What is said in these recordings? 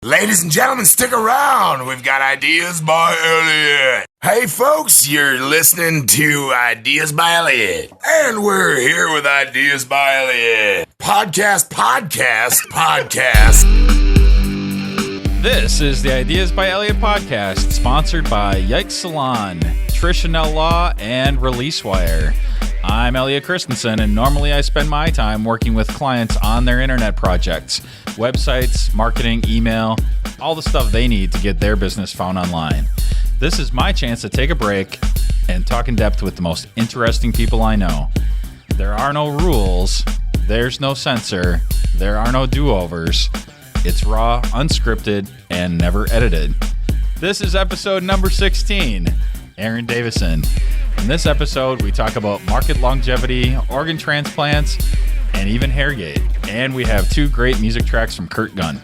Ladies and gentlemen, stick around. We've got Ideas by Elliot. Hey folks, you're listening to Ideas by Elliot. And we're here with Ideas by Elliot. Podcast. This is the Ideas by Elliot podcast, sponsored by Yikes Salon, Trish & Law, and ReleaseWire. I'm Elliot Christensen, and normally I spend my time working with clients on their internet projects, websites, marketing, email, all the stuff they need to get their business found online. This is my chance to take a break and talk in depth with the most interesting people I know. There are no rules, there's no censor, there are no do-overs. It's raw, unscripted, and never edited. This is episode number 16, Erin Davisson. In this episode, we talk about market longevity, organ transplants, and even Hairgate. And we have two great music tracks from Kurt Gunn.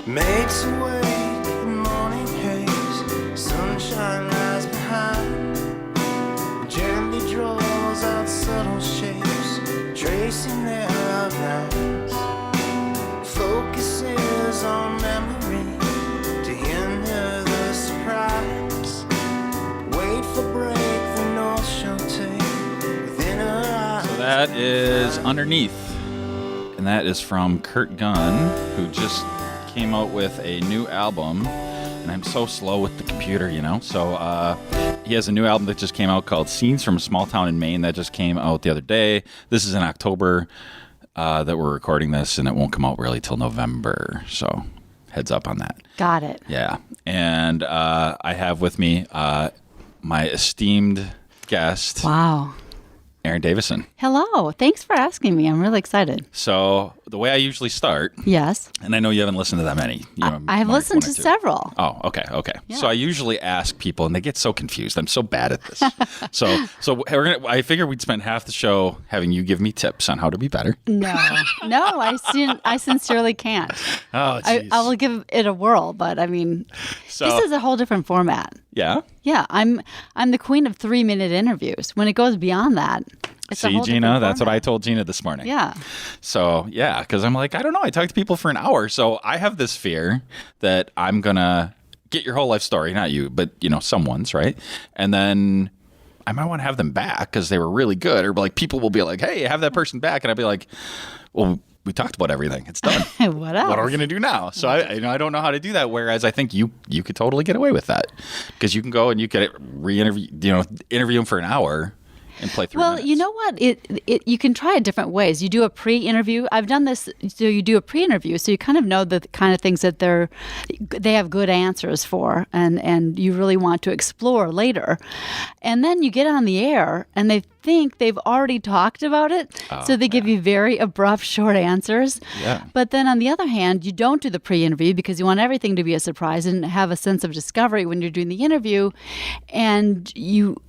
Makes awake the morning haze, sunshine lies behind, gently draws out subtle shapes, tracing their outlines, focuses on memory to hinder the surprise, wait for break the North Shore tape within her eyes. So that is Underneath, and that is from Kurt Gunn, who just came out with a new album, and I'm so slow with the computer, so he has a new album that just came out called Scenes from a Small Town in Maine that just came out the other day. This is in October that we're recording this, and it won't come out really till November, so heads up on that. Got it. Yeah, and I have with me my esteemed guest, Wow. Erin Davisson. Hello. Thanks for asking me. I'm really excited. So the way I usually start, Yes. and I know you haven't listened to that many. I have listened to several. Oh, okay. Yeah. So I usually ask people, and they get so confused. I'm so bad at this. I figure we'd spend half the show having you give me tips on how to be better. No, I sincerely can't. Oh, jeez. I will give it a whirl, but I mean, So- this is a whole different format. Yeah? Yeah, I'm the queen of 3-minute interviews. When it goes beyond that, it's a See, whole Gina, different that's what I format. told Gina this morning. Yeah. So, yeah, because I'm like, I don't know. I talk to people for an hour. So I have this fear that I'm going to get your whole life story. Not you, but, someone's, right? And then I might want to have them back because they were really good. Or like people will be like, hey, have that person back. And I'll be like, well, we talked about everything. It's done. What else? What are we going to do now? So I don't know how to do that. Whereas I think you could totally get away with that because you can go and you could interview them for an hour and play 3 minutes. Well, you know what? You can try it different ways. You do a pre-interview. I've done this. So you do a pre-interview, so you kind of know the kind of things that they have good answers for, and you really want to explore later. And then you get on the air, and they think they've already talked about it, so they give you very abrupt, short answers. Yeah. But then on the other hand, you don't do the pre-interview because you want everything to be a surprise and have a sense of discovery when you're doing the interview, and you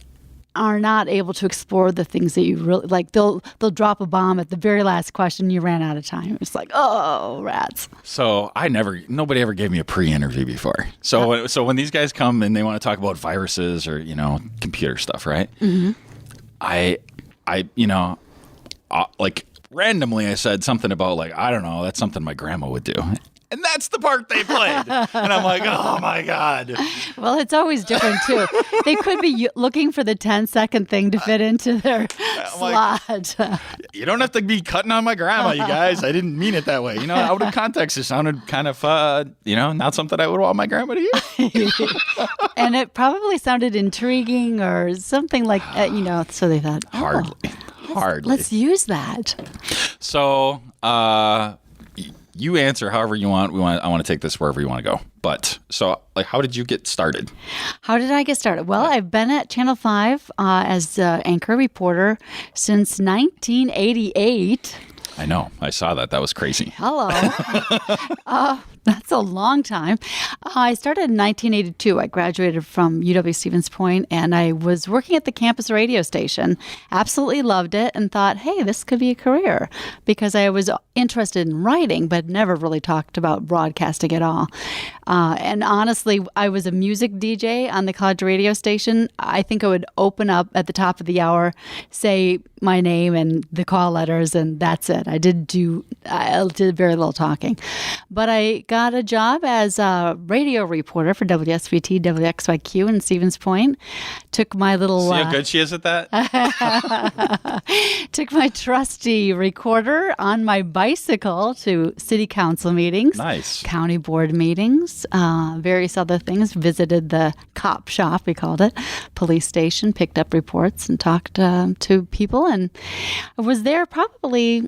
are not able to explore the things that you really like. They'll drop a bomb at the very last question. You ran out of time. It's like, oh, rats. So nobody ever gave me a pre-interview before. So when these guys come and they want to talk about viruses or computer stuff, right? Mm-hmm. I like randomly I said something about like I don't know, that's something my grandma would do. And that's the part they played. And I'm like, oh, my God. Well, it's always different, too. They could be looking for the 10-second thing to fit into their slot. You don't have to be cutting on my grandma, you guys. I didn't mean it that way. Out of context, it sounded kind of, not something I would want my grandma to hear. And it probably sounded intriguing or something like that, so they thought, Hardly. Let's use that. So, you answer however you want. I want to take this wherever you want to go. But so, like, how did you get started? How did I get started? Well, I've been at Channel 5 as anchor reporter since 1988. I know. I saw that. That was crazy. Hello. That's a long time. I started in 1982. I graduated from UW-Stevens Point, and I was working at the campus radio station. Absolutely loved it and thought, hey, this could be a career, because I was interested in writing, but never really talked about broadcasting at all. And honestly, I was a music DJ on the college radio station. I think I would open up at the top of the hour, say my name and the call letters, and that's it. I did very little talking. But I got a job as a radio reporter for WSVT, WXYQ in Stevens Point. Took my little... See how good she is at that? Took my trusty recorder on my bicycle to city council meetings. Nice. County board meetings, various other things. Visited the cop shop, we called it, police station, picked up reports and talked to people. And I was there probably...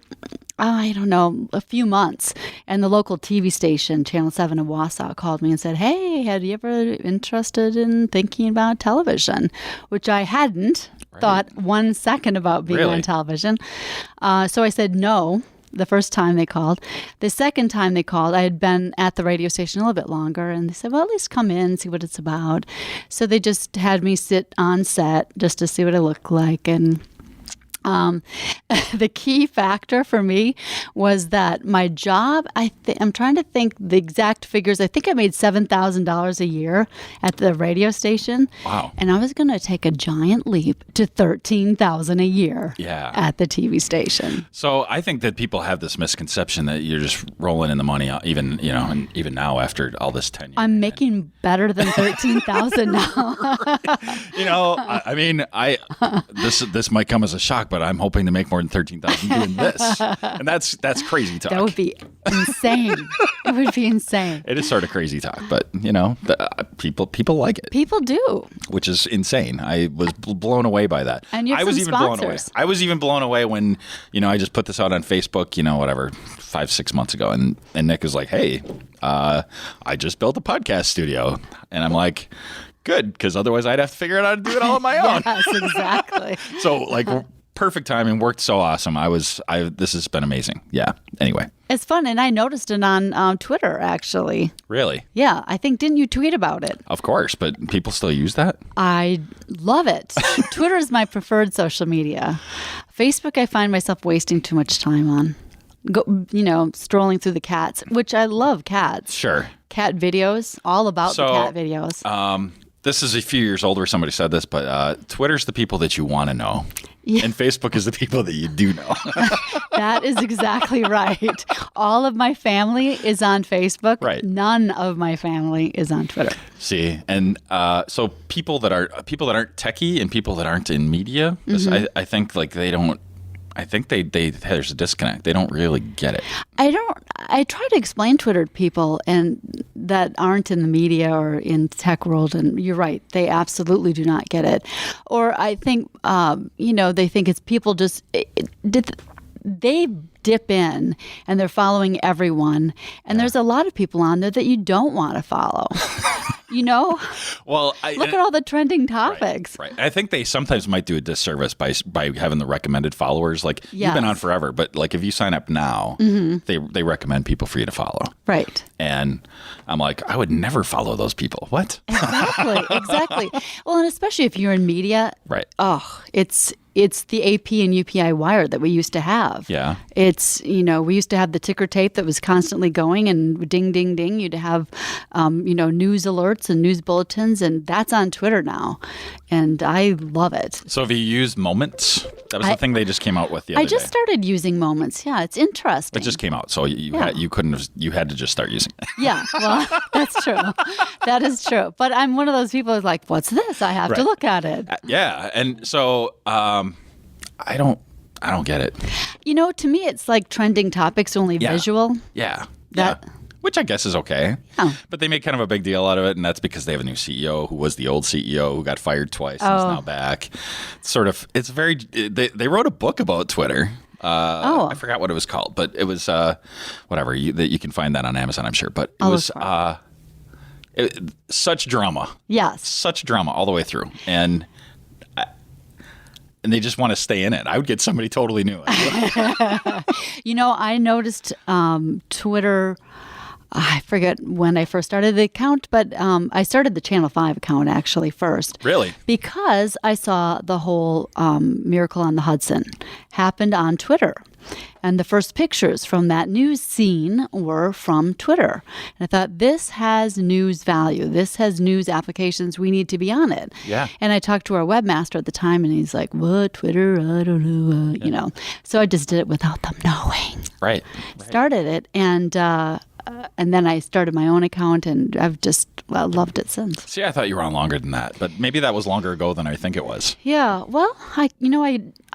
I don't know, a few months. And the local TV station, Channel 7 in Wausau, called me and said, hey, had you ever interested in thinking about television? Which I hadn't thought 1 second about being on television. So I said no the first time they called. The second time they called, I had been at the radio station a little bit longer, and they said, well, at least come in and see what it's about. So they just had me sit on set just to see what I looked like. And the key factor for me was that my job, I'm trying to think the exact figures. I think I made $7,000 a year at the radio station. Wow. And I was going to take a giant leap to $13,000 a year at the TV station. So I think that people have this misconception that you're just rolling in the money, even now after all this tenure. I'm making better than $13,000 now. This might come as a shock, but I'm hoping to make more than $13,000 doing this, and that's crazy talk. That would be insane. It would be insane. It is sort of crazy talk, but people like it. People do, which is insane. I was blown away by that. And you have some sponsors. I was even blown away when I just put this out on Facebook, 5-6 months ago, and Nick was like, "Hey, I just built a podcast studio," and I'm like, "Good," because otherwise I'd have to figure out how to do it all on my own. Yes, exactly. So perfect timing, worked so awesome. This has been amazing. Yeah. Anyway. It's fun, and I noticed it on Twitter, actually. Really? Yeah, I think, didn't you tweet about it? Of course, but people still use that? I love it. Twitter is my preferred social media. Facebook, I find myself wasting too much time on. Strolling through the cats, which I love cats. Sure. Cat videos, all about the cat videos. This is a few years old where somebody said this, but Twitter's the people that you want to know. Yeah. And Facebook is the people that you do know. That is exactly right. All of my family is on Facebook. Right. None of my family is on Twitter. See, and so people that aren't techie and people that aren't in media, I think they don't. I think there's a disconnect. They don't really get it. I try to explain Twitter to people and that aren't in the media or in tech world, and you're right, they absolutely do not get it. Or I think, they think it's people they dip in and they're following everyone, and there's a lot of people on there that you don't want to follow. Well, look at all the trending topics. Right. I think they sometimes might do a disservice by having the recommended followers. You've been on forever, but if you sign up now, they recommend people for you to follow. Right. And I'm like, I would never follow those people. What? Exactly. Well, and especially if you're in media. Right. Oh, it's the AP and UPI wire that we used to have. Yeah. It's, we used to have the ticker tape that was constantly going, and ding, ding, ding. You'd have, news alerts and news bulletins, and that's on Twitter now. And I love it. So have you used Moments? That was the thing they just came out with the other day. I just started using Moments. Yeah, it's interesting. It just came out, so you had to just start using it. Yeah, well, that's true. That is true. But I'm one of those people who's like, what's this? I have to look at it. Yeah, and so I don't get it. To me, it's like trending topics, only visual. Yeah. Which I guess is okay. Oh. But they make kind of a big deal out of it, and that's because they have a new CEO who was the old CEO who got fired twice and is now back. They wrote a book about Twitter. I forgot what it was called, but it was whatever. You can find that on Amazon, I'm sure. But it was such drama. Yes. Such drama all the way through. And they just want to stay in it. I would get somebody totally new. I noticed Twitter. I forget when I first started the account, but I started the Channel 5 account actually first. Really? Because I saw the whole Miracle on the Hudson happened on Twitter. And the first pictures from that news scene were from Twitter. And I thought, this has news value. This has news applications. We need to be on it. Yeah. And I talked to our webmaster at the time, and he's like, what, Twitter? I don't know. So I just did it without them knowing. Right. Started it, and then I started my own account, and I've just loved it since. See, I thought you were on longer than that, but maybe that was longer ago than I think it was. Yeah, well, I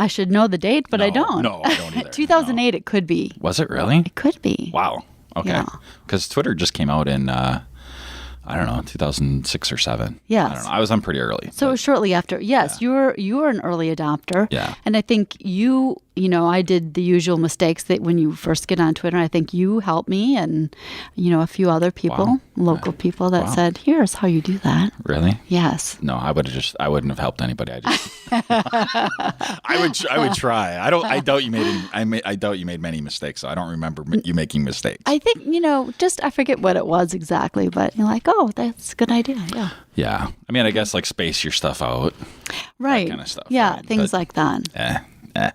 should know the date, but I don't. No, I don't either. 2008, It could be. Was it really? It could be. Wow. Okay. Because Twitter just came out in, 2006 or 7. Yes. I don't know. I was on pretty early. So it was shortly after. Yes, you were an early adopter. Yeah. And I think I did the usual mistakes that when you first get on Twitter, I think you helped me and, a few other people, local people that said, here's how you do that. Really? Yes. No, I wouldn't have helped anybody. I would try. I doubt you made many mistakes. So I don't remember you making mistakes. I think, I forget what it was exactly, but you're like, oh, that's a good idea. Yeah. Yeah. I mean, I guess like space your stuff out. Right. That kind of stuff. Yeah. Right? Things like that.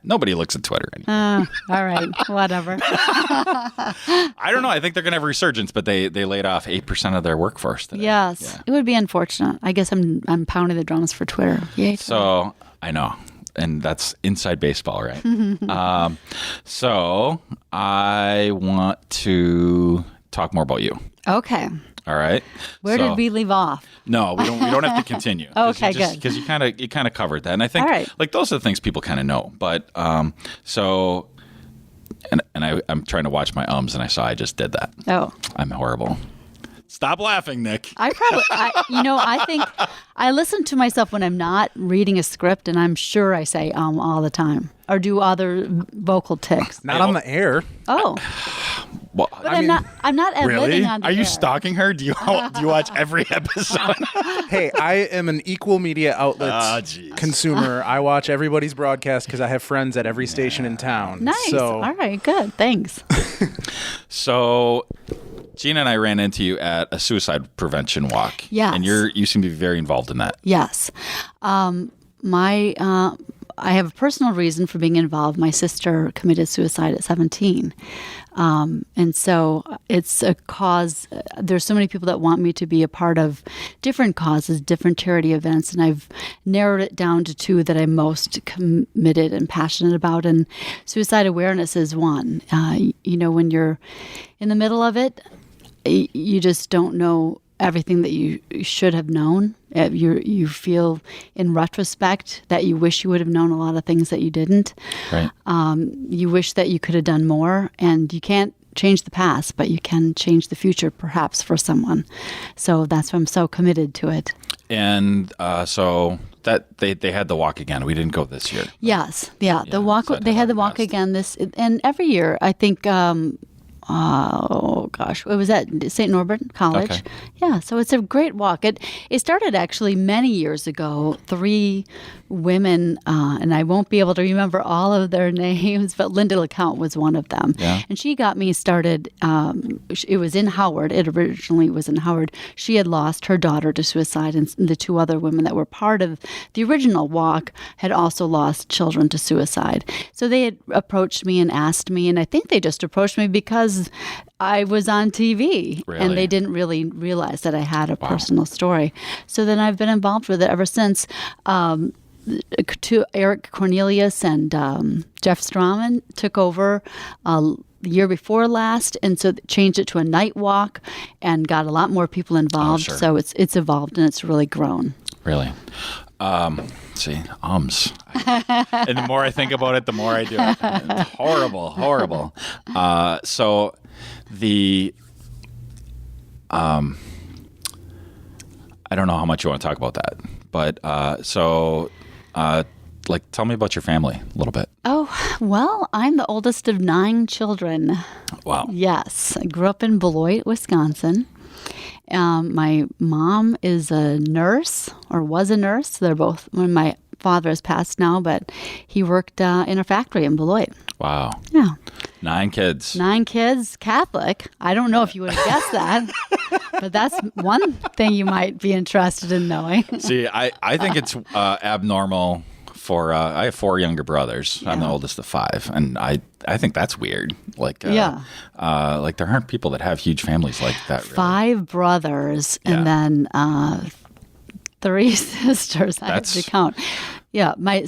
Nobody looks at Twitter anymore. All right. Whatever. I don't know. I think they're going to have a resurgence, but they laid off 8% of their workforce today. Yes. Yeah. It would be unfortunate. I guess I'm pounding the drums for Twitter. Yay. So I know. And that's inside baseball, right? So I want to talk more about you. Okay. All right. Where did we leave off? No, we don't have to continue. Okay, good. Because you kind of covered that, and I think All right. like those are the things people kind of know. But I'm trying to watch my ums, and I just did that. Oh, I'm horrible. Stop laughing, Nick. I think I listen to myself when I'm not reading a script, and I'm sure I say all the time or do other vocal tics. Not on the air. Oh. Well, But I'm not really? on the Are you air. stalking her? Do you watch every episode? Hey, I am an equal media outlet consumer. I watch everybody's broadcast because I have friends at every station in town. Nice. So, All right. Good. Thanks. So Gina and I ran into you at a suicide prevention walk. Yes. And you seem to be very involved in that. Yes. I have a personal reason for being involved. My sister committed suicide at 17. And so it's a cause. There's so many people that want me to be a part of different causes, different charity events, and I've narrowed it down to 2 that I'm most committed and passionate about. And suicide awareness is one. When you're in the middle of it, you just don't know everything that you should have known. You feel in retrospect that you wish you would have known a lot of things that you didn't. Right. You wish that you could have done more, and you can't change the past, but you can change the future perhaps for someone. So that's why I'm so committed to it. And so that they had the walk again. We didn't go this year. Yes. Yeah. The walk. so They had the walk past. again and every year. I think. Oh gosh, it was at St. Norbert College. Okay. Yeah, so it's a great walk. It started actually many years ago. 3 women, and I won't be able to remember all of their names, but Linda LeCount was one of them. Yeah. And she got me started. It was in Howard. It originally was in Howard. She had lost her daughter to suicide, and the 2 other women that were part of the original walk had also lost children to suicide. So they had approached me and asked me, and I think they just approached me because I was on TV, Really? and they didn't really realize that I had a personal story. So then I've been involved with it ever since. To Eric Cornelius and Jeff Strawman took over the year before last, and so changed it to a night walk and got a lot more people involved. sure. So it's evolved and it's really grown. Really? See, ums. And the more I think about it, the more I do it. It's horrible. So the I don't know how much you want to talk about that, but tell me about your family a little bit. Oh, well, I'm the oldest of 9 children. Wow. Yes. I grew up in Beloit, Wisconsin. My mom is a nurse, or was a nurse. They're both, when my father has passed now, but he worked in a factory in Beloit. Wow. Yeah. 9 kids. 9 kids, Catholic. I don't know if you would have guessed that, but that's one thing you might be interested in knowing. See, I think it's abnormal for, I have 4 younger brothers. I'm the oldest of 5, and I think that's weird. Like, there aren't people that have huge families like that. Really. 5 brothers, and then 3 sisters. I have to count. Yeah, my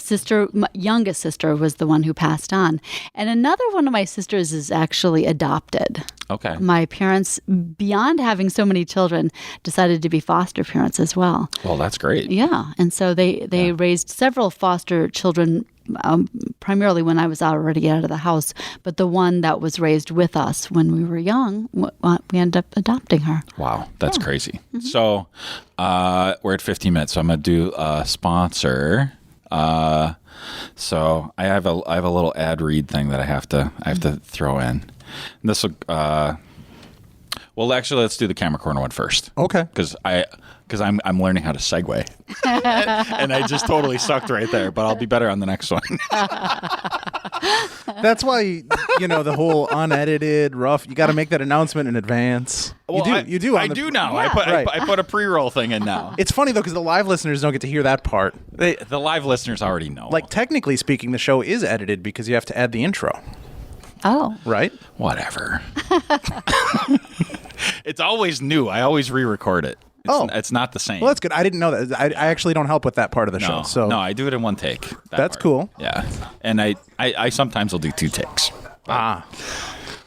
youngest sister was the one who passed on. And another one of my sisters is actually adopted. Okay. My parents, beyond having so many children, decided to be foster parents as well. Well, that's great. Yeah, and so they raised several foster children, primarily when I was already out of the house. But the one that was raised with us when we were young, we ended up adopting her. Wow, that's crazy. Mm-hmm. So we're at 15 minutes, so I'm going to do a sponsor. So I have a little ad read thing that I have to throw in. And this will well, actually, let's do the Camera Corner one first. Okay. Because I'm learning how to segue, and I just totally sucked right there. But I'll be better on the next one. That's why the whole unedited rough. You got to make that announcement in advance. Well, you do. I do now. Yeah. I put a pre-roll thing in now. It's funny though because the live listeners don't get to hear that part. The live listeners already know. Like technically speaking, the show is edited because you have to add the intro. Oh. Right? Whatever. It's always new. I always re-record it. It's not the same. Well, that's good. I didn't know that. I actually don't help with that part of the show. So no, I do it in one take. That's part. cool. Yeah, and I sometimes will do 2 takes.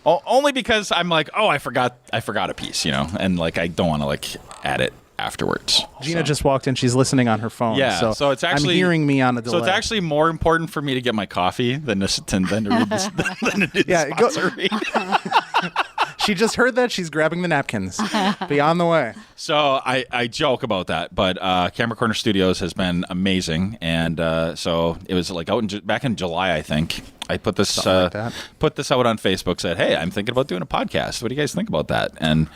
Only because I'm like, I forgot a piece, and like I don't want to add it afterwards. Gina just walked in. She's listening on her phone. Yeah, so it's actually I'm hearing me on a delay. So it's actually more important for me to get my coffee than to read this. Than to do sponsor read. She just heard that. She's grabbing the napkins. Be on the way. So I joke about that, but Camera Corner Studios has been amazing, and so it was back in July, I think. I put this out on Facebook. Said, "Hey, I'm thinking about doing a podcast. What do you guys think about that?" And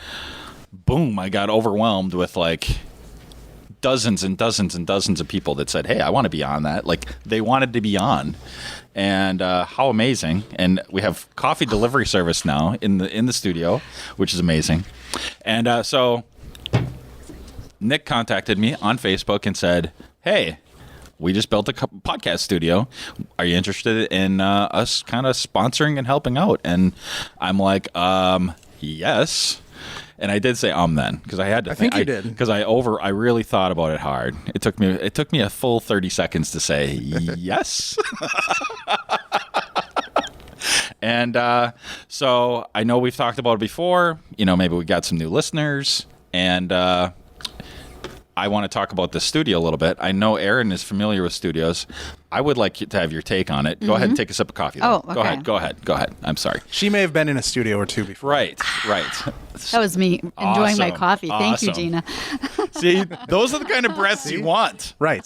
boom, I got overwhelmed with dozens and dozens and dozens of people that said, "Hey, I want to be on that." They wanted to be on. And how amazing! And we have coffee delivery service now in the studio, which is amazing. And so Nick contacted me on Facebook and said, "Hey, we just built a podcast studio. Are you interested in us kind of sponsoring and helping out?" And I'm like, yes. And I did say then because I had to. I think you did because I really thought about it hard. It took me a full 30 seconds to say yes. And so I know we've talked about it before. Maybe we got some new listeners, and I want to talk about the studio a little bit. I know Erin is familiar with studios. I would like to have your take on it. Go ahead and take a sip of coffee. Oh, okay. Go ahead. I'm sorry. She may have been in a studio or 2 before. Right. That was me enjoying my coffee. Thank you, Awesome. Gina. See, those are the kind of breaths you want. Right.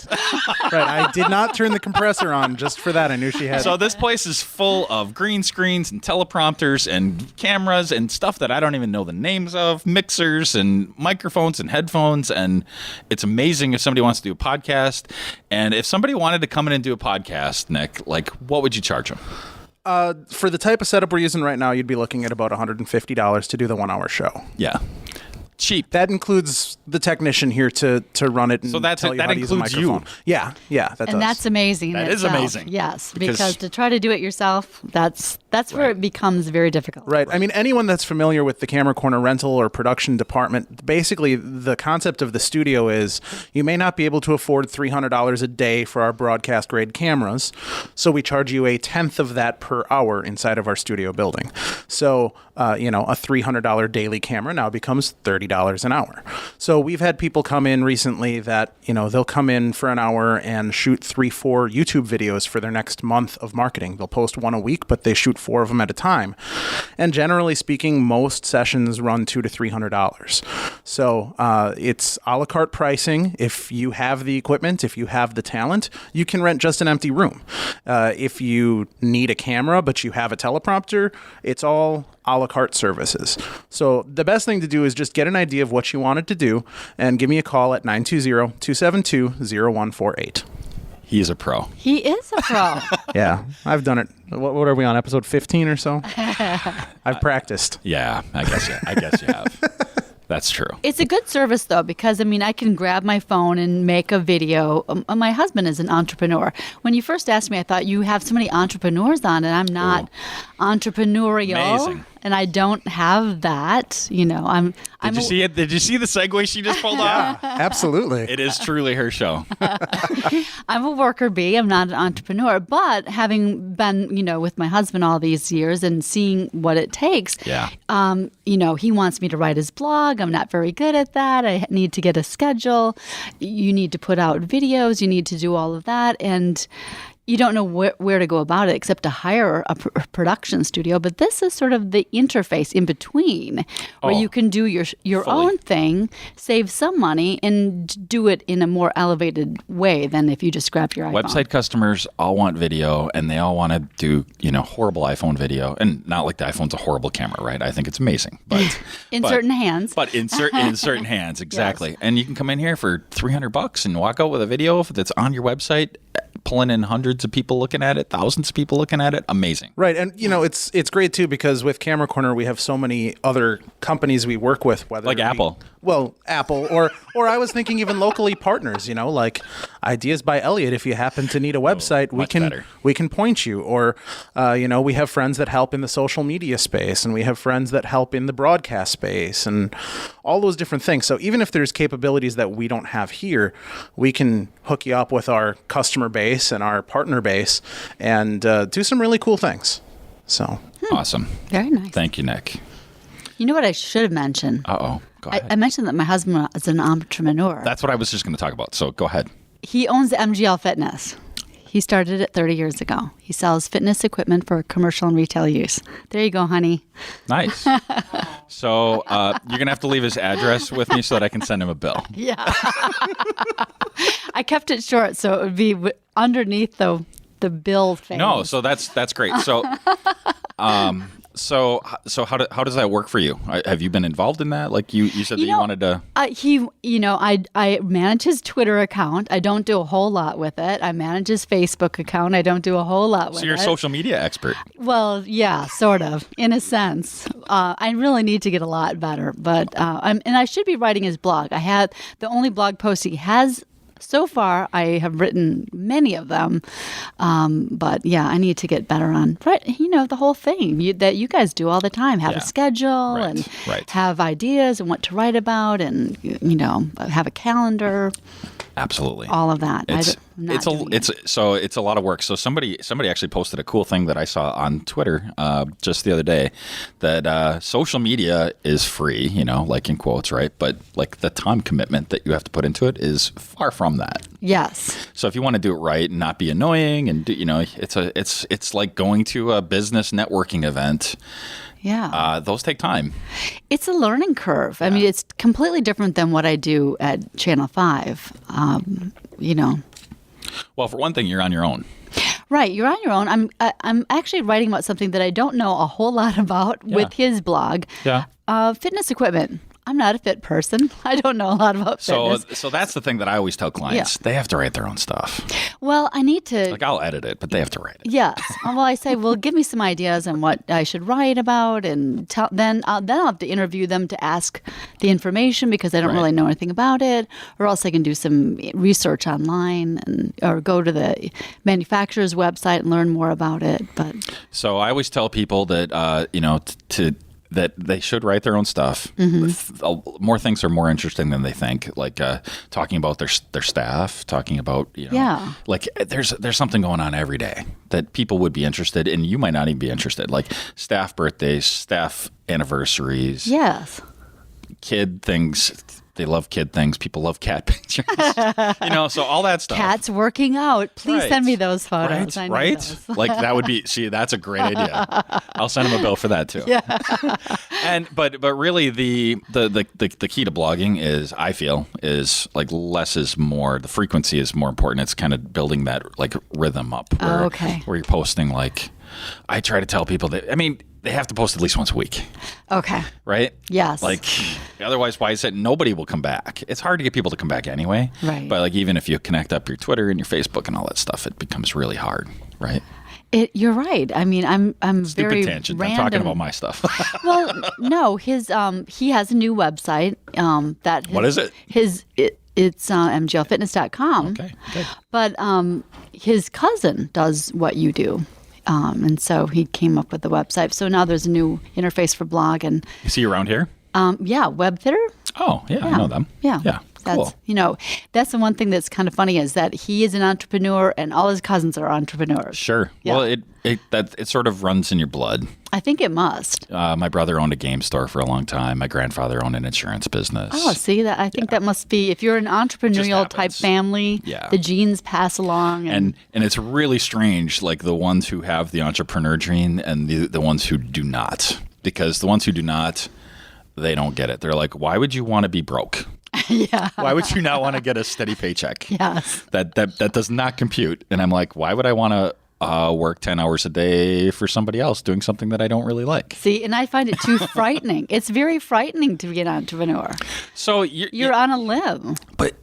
I did not turn the compressor on just for that. I knew she had. So this place is full of green screens and teleprompters and cameras and stuff that I don't even know the names of, mixers and microphones and headphones, and it's amazing if somebody wants to do a podcast. And if somebody wanted to come in and do a podcast, Nick, what would you charge them? For the type of setup we're using right now, you'd be looking at about $150 to do the 1-hour show. Yeah. Cheap. That includes the technician here to run it and so tell you how to use a microphone. Yeah, that does. And that's amazing. That is amazing. Yes, because to try to do it yourself, that's where it becomes very difficult. Right. I mean, anyone that's familiar with the Camera Corner rental or production department, basically the concept of the studio is you may not be able to afford $300 a day for our broadcast grade cameras, so we charge you a tenth of that per hour inside of our studio building. So, a $300 daily camera now becomes $30 $50 an hour. So we've had people come in recently that, they'll come in for an hour and shoot 3-4 YouTube videos for their next month of marketing. They'll post one a week, but they shoot 4 of them at a time. And generally speaking, most sessions run $200 to $300. So it's a la carte pricing. If you have the equipment, if you have the talent, you can rent just an empty room. If you need a camera, but you have a teleprompter, it's all a la carte services. So the best thing to do is just get an idea of what you wanted to do and give me a call at 920-272-0148. He is a pro. He is a pro. Yeah, I've done it. What are we on, episode 15 or so? I've practiced. Yeah, I guess you have. That's true. It's a good service, though, because, I can grab my phone and make a video. My husband is an entrepreneur. When you first asked me, I thought you have so many entrepreneurs on, and I'm not entrepreneurial. Amazing. And I don't have that. Did you see it? Did you see the segue she just pulled off? Absolutely. It is truly her show. I'm a worker bee. I'm not an entrepreneur. But having been, with my husband all these years and seeing what it takes, Yeah. He wants me to write his blog. I'm not very good at that. I need to get a schedule. You need to put out videos. You need to do all of that. And you don't know where to go about it except to hire a production studio. But this is sort of the interface in between where you can do your fully. own thing, save some money, and do it in a more elevated way than if you just grab your iPhone. Website customers all want video, and they all want to do, horrible iPhone video. And not like the iPhone's a horrible camera, right? I think it's amazing. But in certain hands. But in certain hands, exactly. Yes. And you can come in here for $300 and walk out with a video that's on your website, pulling in hundreds of people looking at it, thousands of people looking at it. Amazing. Right. And, it's great, too, because with Camera Corner, we have so many other companies we work with. Whether like Apple. Well, Apple. Or I was thinking even locally partners, like Ideas by Elliot. If you happen to need a website, we can point you. Or, we have friends that help in the social media space, and we have friends that help in the broadcast space, and all those different things. So even if there's capabilities that we don't have here, we can hook you up with our customer base and our partner base and do some really cool things. So awesome. Very nice. Thank you, Nick. You know what I should have mentioned? Uh-oh. Go ahead. I mentioned that my husband is an entrepreneur. That's what I was just going to talk about. So go ahead. He owns MGL Fitness. He started it 30 years ago. He sells fitness equipment for commercial and retail use. There you go, honey. Nice. So you're going to have to leave his address with me so that I can send him a bill. Yeah. I kept it short so it would be underneath the bill thing. No, so that's great. So So how does that work for you? Have you been involved in that? Like you said that you wanted to. I manage his Twitter account. I don't do a whole lot with it. I manage his Facebook account. I don't do a whole lot with it. So you're a social media expert. Well, yeah, sort of, in a sense. I really need to get a lot better, but and I should be writing his blog. I had the only blog post he has. So far, I have written many of them, but yeah, I need to get better on the whole thing that you guys do all the time. Have a schedule and have ideas and what to write about, and have a calendar. Absolutely, all of that. It's a lot of work. So somebody actually posted a cool thing that I saw on Twitter just the other day that social media is free, like in quotes, right? But like the time commitment that you have to put into it is far from that. Yes. So if you want to do it right and not be annoying, and it's like going to a business networking event. Yeah. Those take time. It's a learning curve. Yeah. I mean, it's completely different than what I do at Channel 5. Well, for one thing, you're on your own. Right, you're on your own. I'm actually writing about something that I don't know a whole lot about with his blog. Yeah. Fitness equipment. I'm not a fit person. I don't know a lot about fitness. So that's the thing that I always tell clients. Yeah. They have to write their own stuff. Well, I need to... Like, I'll edit it, but they have to write it. Yes. Well, I say, give me some ideas on what I should write about, and then I'll have to interview them to ask the information because I don't really know anything about it, or else I can do some research online or go to the manufacturer's website and learn more about it. But so I always tell people that, that they should write their own stuff. Mm-hmm. More things are more interesting than they think. Like talking about their staff, talking about like there's something going on every day that people would be interested in. You might not even be interested. Like staff birthdays, staff anniversaries. Yes. kid things. They love kid things. People love cat pictures. So all that stuff. Cats working out. Please send me those photos. I Right? need those. Like that would be. See, that's a great idea. I'll send him a bill for that too. Yeah. But really the key to blogging is, I feel, is like less is more. The frequency is more important. It's kind of building that like rhythm up. Where, where you're posting like. I try to tell people that. I mean, they have to post at least once a week. Okay. Right? Yes. Like, otherwise, why is it nobody will come back? It's hard to get people to come back anyway. Right. But like, even if you connect up your Twitter and your Facebook and all that stuff, it becomes really hard, right? You're right. I mean, I'm Stupid very tangent. random. I'm talking about my stuff. Well, no, his he has a new website. What is it? It's mglfitness.com. Okay, good. But his cousin does what you do. And so he came up with the website. So now there's a new interface for blog and Is he around here? WebFitter. Oh, yeah, I know them. Yeah. Yeah, cool. That's the one thing that's kind of funny is that he is an entrepreneur and all his cousins are entrepreneurs. Sure. Yeah. Well, it sort of runs in your blood. I think it must. My brother owned a game store for a long time. My grandfather owned an insurance business. Oh, see that? I think that must be if you're an entrepreneurial type family. Yeah. The genes pass along, and it's really strange, like the ones who have the entrepreneur gene and the ones who do not, because the ones who do not, they don't get it. They're like, why would you want to be broke? Yeah. Why would you not want to get a steady paycheck? Yes. That does not compute. And I'm like, why would I want to work 10 hours a day for somebody else doing something that I don't really like? See, and I find it too frightening. It's very frightening to be an entrepreneur. So you're on a limb. But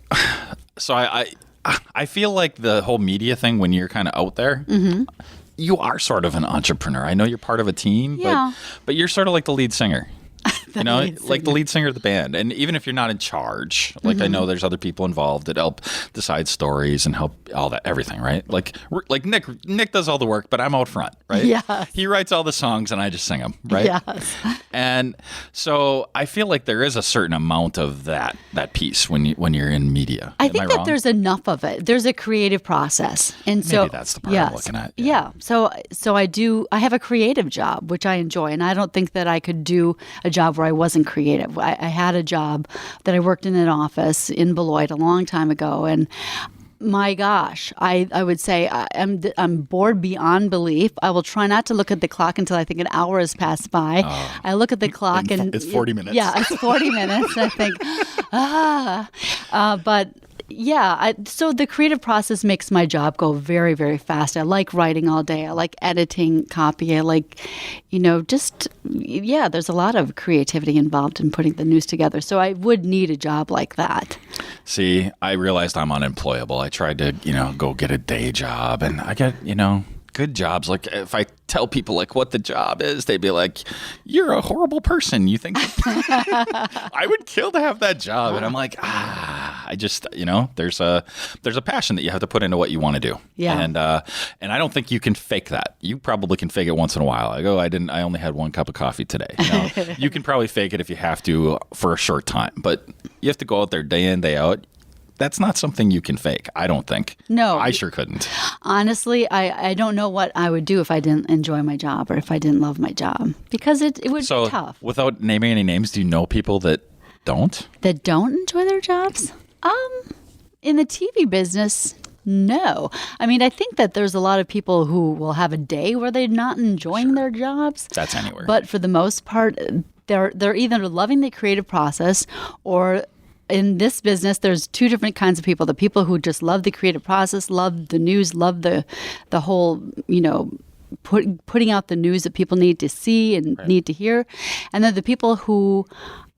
so I feel like the whole media thing, when you're kind of out there, you are sort of an entrepreneur. I know you're part of a team, but you're sort of like the lead singer. Like the lead singer of the band. And even if you're not in charge, like I know there's other people involved that help decide stories and help all that, everything, right? Like Nick does all the work, but I'm out front, right? Yes. He writes all the songs and I just sing them, right? Yes. And so I feel like there is a certain amount of that piece when you're in media. I think that there's enough of it. There's a creative process. And so maybe that's the part I'm looking at. Yeah. So I have a creative job, which I enjoy. And I don't think that I could do a job where I wasn't creative. I had a job that I worked in an office in Beloit a long time ago. And my gosh, I would say I'm bored beyond belief. I will try not to look at the clock until I think an hour has passed by. I look at the clock and it's 40 minutes. Yeah, it's 40 minutes. And I think, but yeah, so the creative process makes my job go very, very fast. I like writing all day. I like editing copy. I like, there's a lot of creativity involved in putting the news together. So I would need a job like that. See, I realized I'm unemployable. I tried to, go get a day job, and I get, good jobs. Like if I tell people like what the job is, they'd be like, "You're a horrible person. You think I would kill to have that job?" And I'm like, I just, there's a passion that you have to put into what you want to do. Yeah. And I don't think you can fake that. You probably can fake it once in a while. Like, I only had one cup of coffee today. You can probably fake it if you have to for a short time, but you have to go out there day in, day out. That's not something you can fake, I don't think. No. I sure couldn't. Honestly, I don't know what I would do if I didn't enjoy my job or if I didn't love my job, because it would be tough. Without naming any names, do you know people that don't? That don't enjoy their jobs? In the TV business, no. I mean, I think that there's a lot of people who will have a day where they're not enjoying their jobs. That's anywhere. But for the most part, they're either loving the creative process or in this business, there's two different kinds of people. The people who just love the creative process, love the news, love the whole, putting out the news that people need to see and need to hear. And then the people who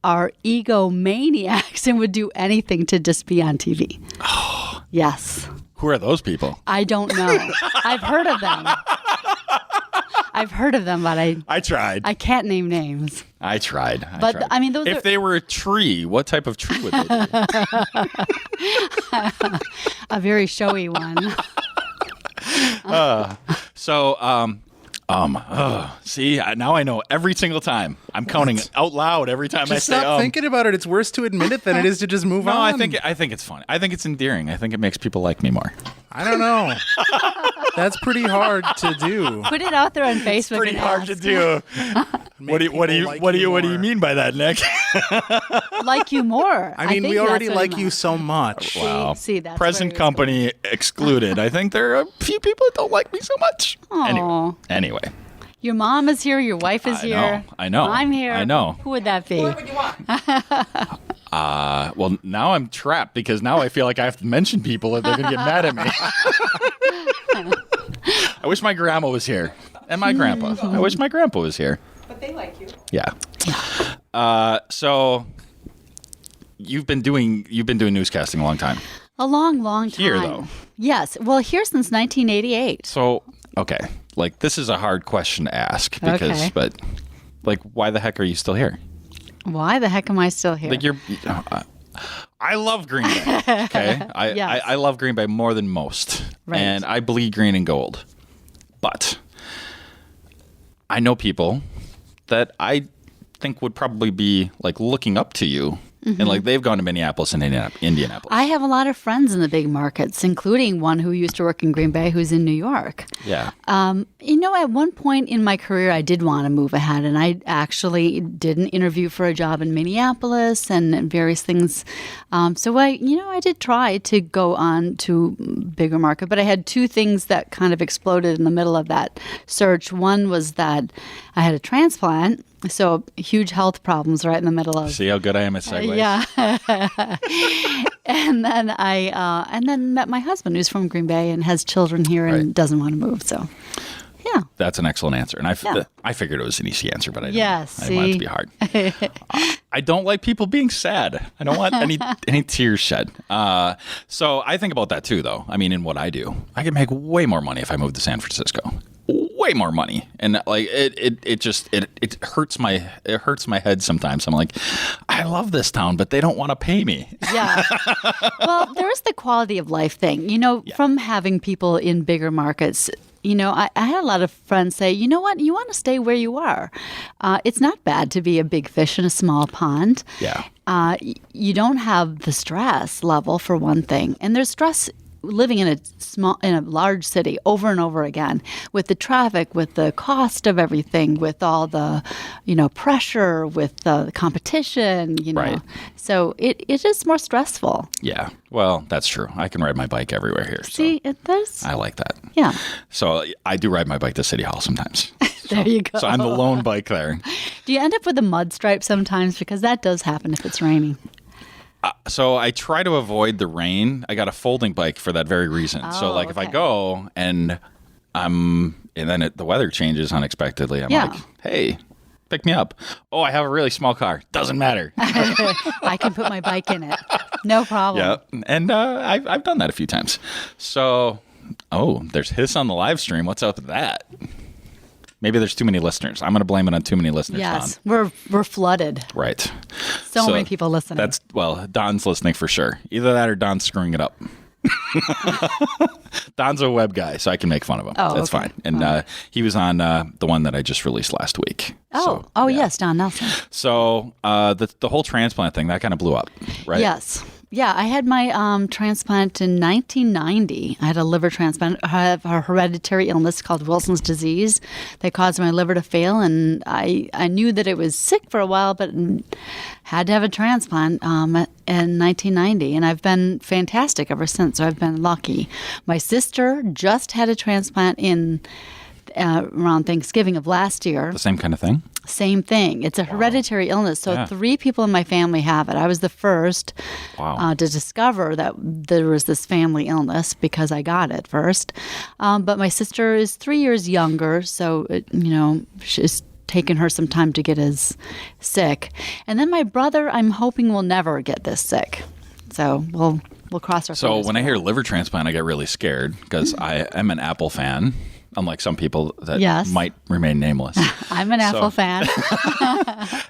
are egomaniacs and would do anything to just be on TV. Oh. Yes. Who are those people? I don't know. I've heard of them. But I tried. I can't name names. I tried. But I mean, if they were a tree, what type of tree would they be? A very showy one. See, now I know every single time. I'm counting out loud every time I say. Stop thinking about it. It's worse to admit it than it is to just move on. No, I think it's fun. I think it's endearing. I think it makes people like me more. I don't know. That's pretty hard to do. Put it out there on Facebook. It's pretty hard to do. What do you mean by that, Nick? Like you more. I mean, think we already that's what like he you meant. so much. Wow. See, that's Present where he was company excluded. I think there are a few people that don't like me so much. Aw. Anyway. Your mom is here. Your wife is here. I know. I'm here. I know. Who would that be? Well, now I'm trapped because now I feel like I have to mention people or they're going to get mad at me. I wish my grandma was here. And my grandpa. I wish my grandpa was here. But they like you. Yeah. So you've been doing newscasting a long time. A long, long time. Here, though. Yes. Well, here since 1988. So, okay. Like, this is a hard question to ask because, Okay. but, like, why the heck are you still here? Why the heck am I still here? Like, I love Green Bay, okay? Yes. I love Green Bay more than most. Right. And I bleed green and gold. But I know people that I think would probably be, like, looking up to you. And, like, they've gone to Minneapolis and Indianapolis. I have a lot of friends in the big markets, including one who used to work in Green Bay who's in New York. Yeah. At one point in my career, I did want to move ahead, and I actually did an interview for a job in Minneapolis and various things. So I did try to go on to bigger market, but I had two things that kind of exploded in the middle of that search. One was that I had a transplant. So huge health problems right in the middle of. See how good I am at segues? Yeah. and then I met my husband who's from Green Bay and has children here and Right. doesn't want to move. So, yeah. That's an excellent answer. And Yeah. I figured it was an easy answer, but I didn't, Yes, I didn't want it to see? be hard. I don't like people being sad. I don't want any tears shed. So I think about that too, though. I mean, in what I do, I could make way more money if I moved to San Francisco. Way more money, and like it hurts my head sometimes. I'm like, I love this town, but they don't want to pay me. Yeah. Well, there's the quality of life thing, from having people in bigger markets. I had a lot of friends say, you know what, you want to stay where you are. It's not bad to be a big fish in a small pond. Yeah. You don't have the stress level, for one thing. And there's stress living in a large city over and over again, with the traffic, with the cost of everything, with all the pressure, with the competition, Right. So it is more stressful. Yeah. Well, that's true. I can ride my bike everywhere here. See, So it does. I like that. Yeah. So I do ride my bike to City Hall sometimes. There you go. So I'm the lone bike there. Do you end up with a mud stripe sometimes? Because that does happen if it's raining. So I try to avoid the rain. I got a folding bike for that very reason. So like if I okay. go and then the weather changes unexpectedly, I'm Yeah. like, hey, pick me up. Oh, I have a really small car. Doesn't matter. I can put my bike in it. No problem. Yeah. And I've done that a few times. So, there's hiss on the live stream. What's up with that? Maybe there's too many listeners. I'm going to blame it on too many listeners, Yes, Don. we're flooded. Right. So many people listening. Don's listening for sure. Either that or Don's screwing it up. Don's a web guy, so I can make fun of him. Oh, That's okay. fine. And he was on the one that I just released last week. Oh, So, yeah. yes, Don Nelson. So the whole transplant thing, that kind of blew up, right? Yes. Yeah, I had my transplant in 1990. I had a liver transplant. I have a hereditary illness called Wilson's disease that caused my liver to fail, and I knew that it was sick for a while, but had to have a transplant in 1990, and I've been fantastic ever since. So I've been lucky. My sister just had a transplant in around Thanksgiving of last year. The same kind of thing? Same thing. It's a hereditary illness. So Yeah. 3 people in my family have it. I was the first Wow. to discover that there was this family illness because I got it first. But my sister is 3 years younger, so she's taken her some time to get as sick. And then my brother, I'm hoping, will never get this sick. So we'll cross our So fingers. when I hear liver transplant, I get really scared because I am an Apple fan, unlike some people that Yes. might remain nameless. I'm an Apple fan.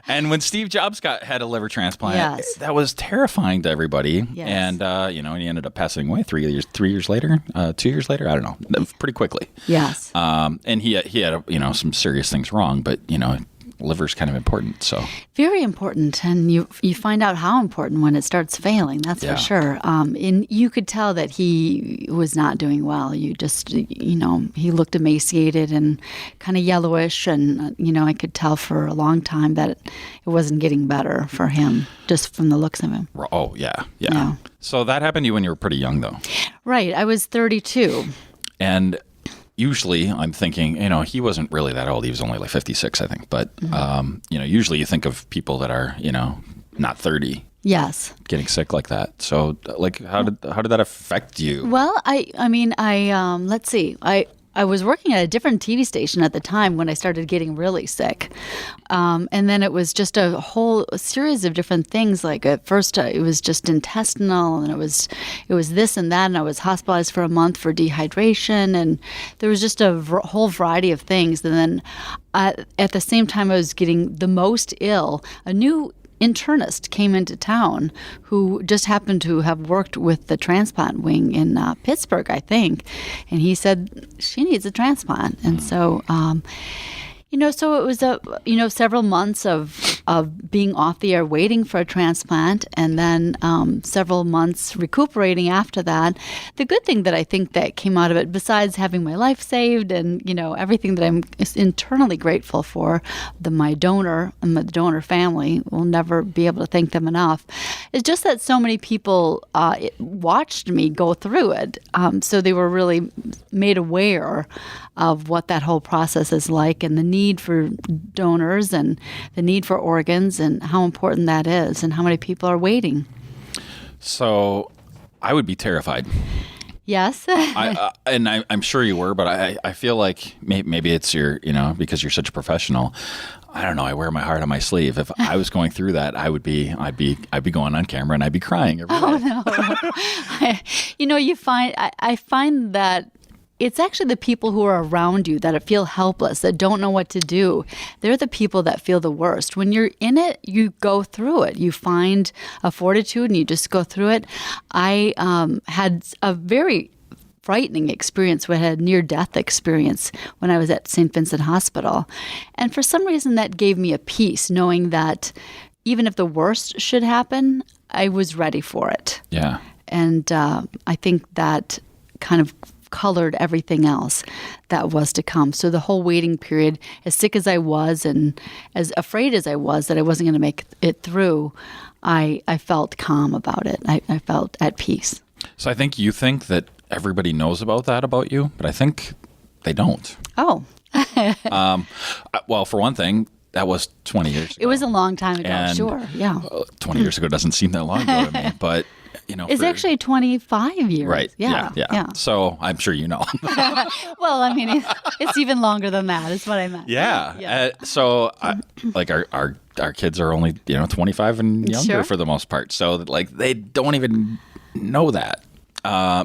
And when Steve Jobs had a liver transplant, Yes. that was terrifying to everybody. Yes. And he ended up passing away 2 years later, I don't know, pretty quickly. Yes. And he had some serious things wrong, but liver's kind of important. So very important, and you find out how important when it starts failing. That's for sure. And you could tell that he was not doing well. You just, he looked emaciated and kind of yellowish, and I could tell for a long time that it wasn't getting better for him, just from the looks of him. Oh yeah. So that happened to you when you were pretty young, though. Right. I was 32. And usually I'm thinking, he wasn't really that old. He was only like 56, I think. But, usually you think of people that are, not 30. Yes. Getting sick like that. So, like, how did that affect you? Well, let's see. I was working at a different TV station at the time when I started getting really sick. And then it was just a whole series of different things. Like at first it was just intestinal, and it was this and that, and I was hospitalized for a month for dehydration, and there was just a whole variety of things. And then at the same time I was getting the most ill, a new internist came into town who just happened to have worked with the transplant wing in Pittsburgh, I think. And he said, she needs a transplant. And so, so it was several months of being off the air waiting for a transplant, and then several months recuperating after that. The good thing that I think that came out of it, besides having my life saved and everything that I'm internally grateful for, my donor and the donor family, will never be able to thank them enough, is just that so many people watched me go through it. So they were really made aware of what that whole process is like, and the need for donors and the need for organs, and how important that is, and how many people are waiting. So I would be terrified. Yes. I'm sure you were, but I feel like maybe it's because you're such a professional. I don't know. I wear my heart on my sleeve. If I was going through that, I'd be going on camera and I'd be crying every day. Oh no. I find that it's actually the people who are around you that feel helpless, that don't know what to do. They're the people that feel the worst. When you're in it, you go through it. You find a fortitude and you just go through it. I had a very frightening experience. We had a near-death experience when I was at St. Vincent Hospital. And for some reason, that gave me a peace, knowing that even if the worst should happen, I was ready for it. Yeah. And I think that kind of colored everything else that was to come. So the whole waiting period, as sick as I was and as afraid as I was that I wasn't going to make it through, I felt calm about it. I felt at peace. So I think you think that everybody knows about that about you, but I think they don't. Oh. Well, for one thing, that was 20 years ago. It was a long time ago, and, sure. Yeah. 20 years ago doesn't seem that long ago to me, but it's actually 25 years. Right. Yeah. So I'm sure you know. Well, I mean, it's even longer than that, is what I meant. Yeah. So our kids are only 25 and younger for the most part. So they don't even know that.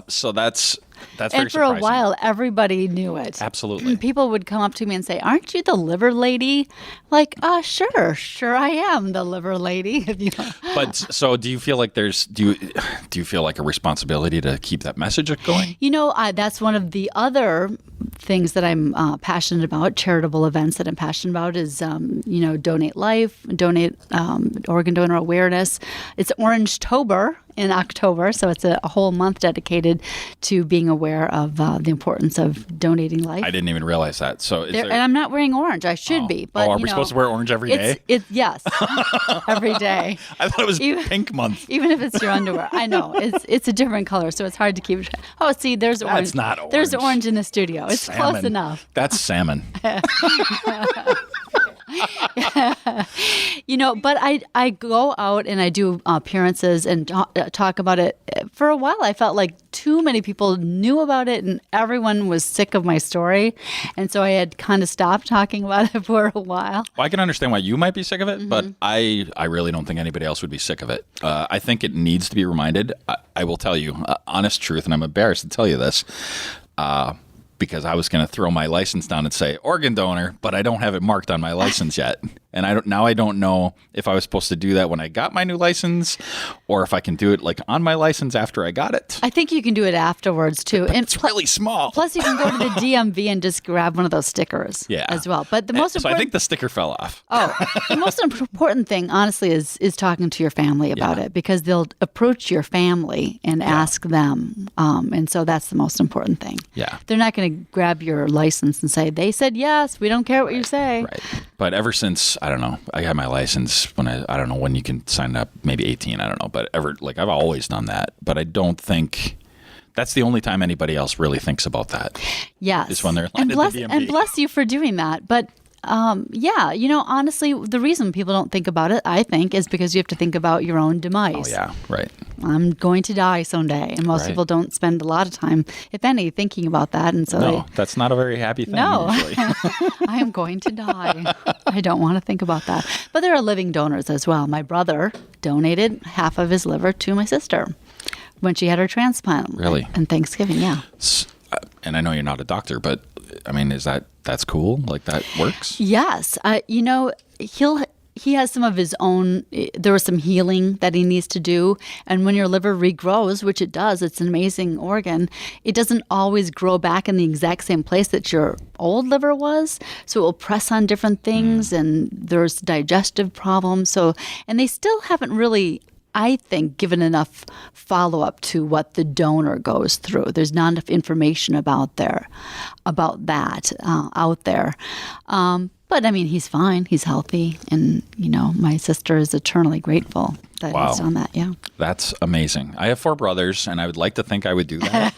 So that's very surprising. And for a while, everybody knew it. Absolutely. People would come up to me and say, "Aren't you the liver lady?" Like, sure I am the liver lady. But so, do you feel like do you feel like a responsibility to keep that message going? That's one of the other things that I'm passionate about. Charitable events that I'm passionate about is, Donate Life, donate organ donor awareness. It's Orange-tober in October, so it's a whole month dedicated to being aware of the importance of donating life. I didn't even realize that. So, and I'm not wearing orange. I should be. But, are we supposed to wear orange every day? Yes, every day. I thought it was pink month. Even if it's your underwear, I know it's a different color, so it's hard to keep. Oh, see, there's orange. That's not orange. There's orange in the studio. It's salmon. Close enough. That's salmon. But I go out and I do appearances and talk about it. For a while, I felt like too many people knew about it and everyone was sick of my story. And so I had kind of stopped talking about it for a while. Well, I can understand why you might be sick of it, but I really don't think anybody else would be sick of it. I think it needs to be reminded. I will tell you, honest truth, and I'm embarrassed to tell you this, because I was going to throw my license down and say organ donor, but I don't have it marked on my license yet. And I don't know if I was supposed to do that when I got my new license, or if I can do it like on my license after I got it. I think you can do it afterwards too. But it's really small. Plus, you can go to the DMV and just grab one of those stickers as well. But the most so important, I think the sticker fell off. the most important thing, honestly, is talking to your family about it, because they'll approach your family and ask them. And so that's the most important thing. Yeah. They're not going to grab your license and say, they said yes, we don't care what you say. Right. But ever since, I don't know, I got my license when I don't know when you can sign up, maybe 18, I don't know. But I've always done that. But I don't think that's the only time anybody else really thinks about that. Yes. Is when they're at the DMV. And bless you for doing that. But honestly, the reason people don't think about it, I think, is because you have to think about your own demise. Oh, yeah, right. I'm going to die someday. And most people don't spend a lot of time, if any, thinking about that. And so that's not a very happy thing usually. I am going to die. I don't want to think about that. But there are living donors as well. My brother donated half of his liver to my sister when she had her transplant. Really? And Thanksgiving, yeah. And I know you're not a doctor, but I mean, that's cool? Like that works? Yes. He has some of his own, there was some healing that he needs to do. And when your liver regrows, which it does, it's an amazing organ, it doesn't always grow back in the exact same place that your old liver was. So it will press on different things, and there's digestive problems. And they still haven't really, I think, given enough follow-up to what the donor goes through. There's not enough information about that out there. But I mean, he's fine. He's healthy. And, my sister is eternally grateful that he's done that. Yeah. That's amazing. I have 4 brothers, and I would like to think I would do that.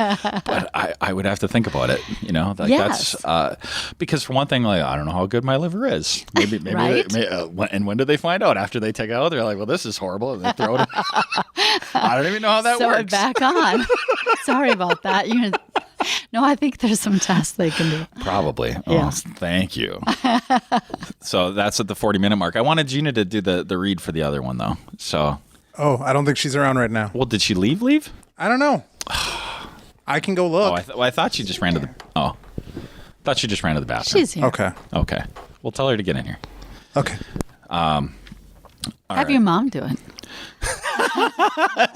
But I would have to think about it, Yes. That's because for one thing, I don't know how good my liver is. Maybe Right? And when do they find out? After they take it out, they're like, well, this is horrible. And they throw it. I don't even know how that Sew works. it back on. Sorry about that. No, I think there's some tests they can do. Probably. Yeah. Oh, thank you. So that's at the 40-minute mark. I wanted Gina to do the read for the other one, though. So. Oh, I don't think she's around right now. Well, did she leave? I don't know. I can go look. I thought she just ran to the. Thought she just ran to the bathroom. She's here. Okay. Okay. Well, tell her to get in here. Okay. Have your mom do it.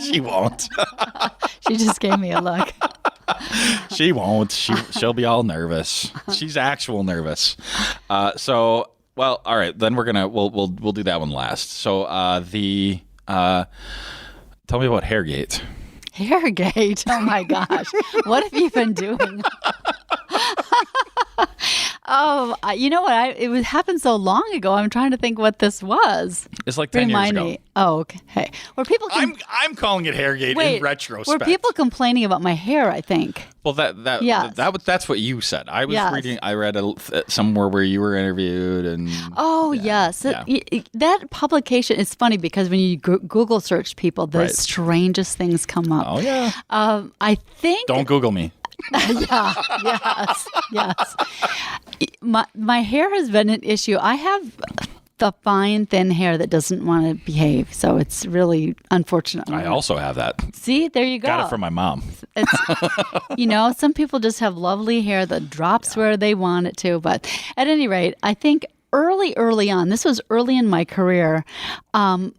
She won't. She just gave me a look. She won't. She'll be all nervous. She's actual nervous. All right. Then we'll do that one last. So tell me about Hairgate. Hairgate. Oh my gosh. What have you been doing? You know what? It happened so long ago. I'm trying to think what this was. It's like 10 years ago. Me. Oh, okay. Were people? I'm calling it Hairgate in retrospect. Were people complaining about my hair? I think. Well, that's what you said. I was reading. I read somewhere where you were interviewed, and yes, that publication is funny because when you Google search people, the strangest things come up. Oh yeah. I think. Don't Google me. Yes. My hair has been an issue. I have the fine, thin hair that doesn't want to behave, so it's really unfortunate. I also have that. See, there you go. Got it from my mom. It's, some people just have lovely hair that drops where they want it to. But at any rate, I think early on, this was early in my career, they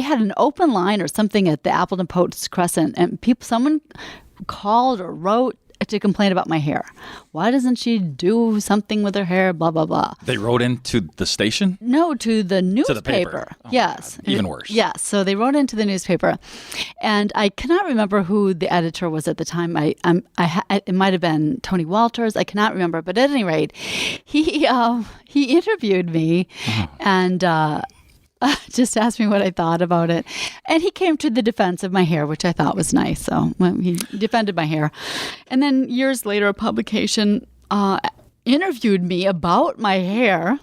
had an open line or something at the Appleton Post Crescent, and someone called or wrote to complain about my hair. Why doesn't she do something with her hair? Blah, blah, blah. They wrote into the station? No, to the newspaper. To the paper. Oh, yes. God. Even worse. Yes. So they wrote into the newspaper. And I cannot remember who the editor was at the time. It might have been Tony Walters. I cannot remember. But at any rate, he interviewed me and just asked me what I thought about it. And he came to the defense of my hair, which I thought was nice. So he defended my hair. And then years later, a publication interviewed me about my hair.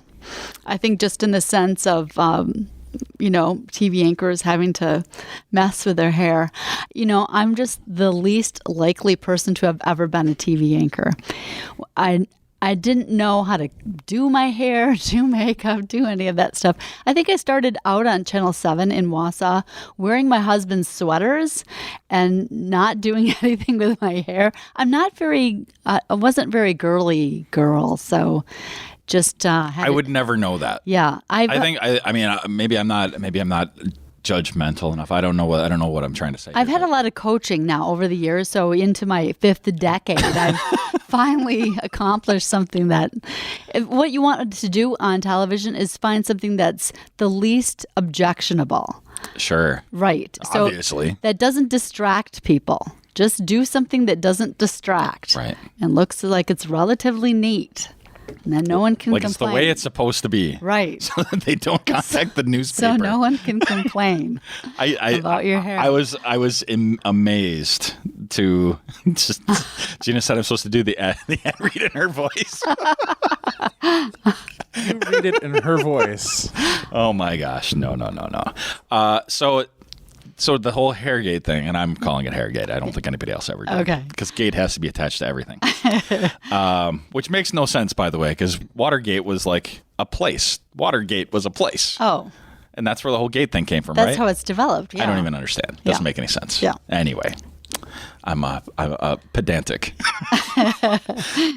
I think just in the sense of, TV anchors having to mess with their hair. I'm just the least likely person to have ever been a TV anchor. I didn't know how to do my hair, do makeup, do any of that stuff. I think I started out on Channel 7 in Wausau wearing my husband's sweaters and not doing anything with my hair. I wasn't very girly girl, so just had I would never know that. Yeah, I think I mean maybe I'm not judgmental enough. I don't know what I'm trying to say. I've had a lot of coaching now over the years, so into my 5th decade, I've finally accomplished something that what you want to do on television is find something that's the least objectionable. Sure. Right. So obviously. That doesn't distract people. Just do something that doesn't distract. Right. And looks like it's relatively neat. And then no one can like complain. It's the way it's supposed to be. Right. So that they don't contact the newspaper. So no one can complain about your hair. I was amazed to just Gina said I'm supposed to do the ad read in her voice. You read it in her voice. Oh my gosh. No. So the whole Hairgate thing, and I'm calling it Hairgate. I don't think anybody else ever did. Okay. Because gate has to be attached to everything. Which makes no sense, by the way, because Watergate was like a place. Watergate was a place. Oh. And that's where the whole gate thing came from, That's right? how it's developed, yeah. I don't even understand. Doesn't make any sense. Yeah. Anyway, I'm pedantic.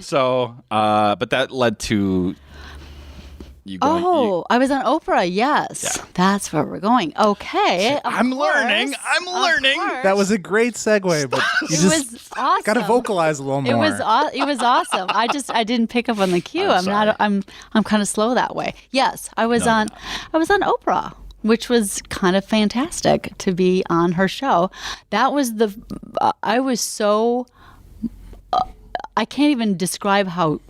So, but that led to you going... I was on Oprah, yes. Yeah. That's where we're going. Okay. I'm learning. That was a great segue, but you It just was awesome. got to vocalize a little more. It was awesome. I didn't pick up on the cue. I'm kind of slow that way. Yes, I was on Oprah, which was kind of fantastic to be on her show. That was I was so I can't even describe how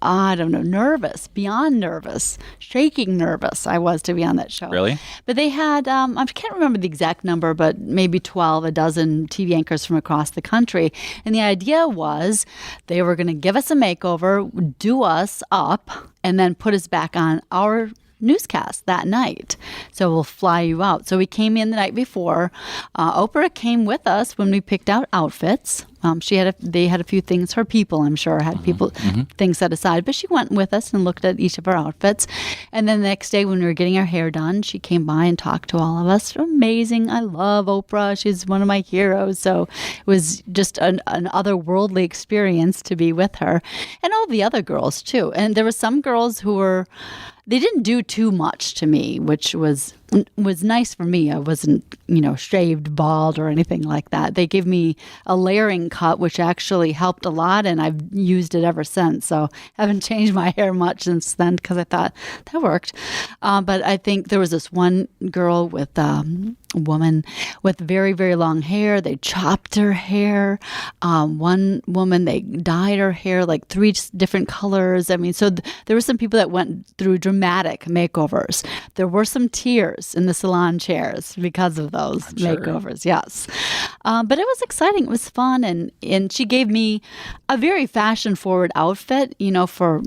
I don't know, nervous, beyond nervous, shaking nervous I was to be on that show. Really? But they had, I can't remember the exact number, but maybe 12, a dozen TV anchors from across the country. And the idea was they were going to give us a makeover, do us up, and then put us back on our newscast that night. So we'll fly you out. So we came in the night before. Oprah came with us when we picked out outfits. They had a few things. Her people, I'm sure, had things set aside. But she went with us and looked at each of our outfits. And then the next day when we were getting our hair done, she came by and talked to all of us. Amazing. I love Oprah. She's one of my heroes. So it was just an otherworldly experience to be with her. And all the other girls, too. And there were some girls who they didn't do too much to me, which was nice for me. I wasn't, shaved, bald, or anything like that. They gave me a layering cut, which actually helped a lot, and I've used it ever since. So I haven't changed my hair much since then because I thought that worked. But I think there was this one girl with woman with very, very long hair. They chopped her hair. One woman, they dyed her hair like 3 different colors. I mean, so there were some people that went through dramatic makeovers. There were some tears in the salon chairs because of those makeovers. Yes. But it was exciting. It was fun. And she gave me a very fashion forward outfit, for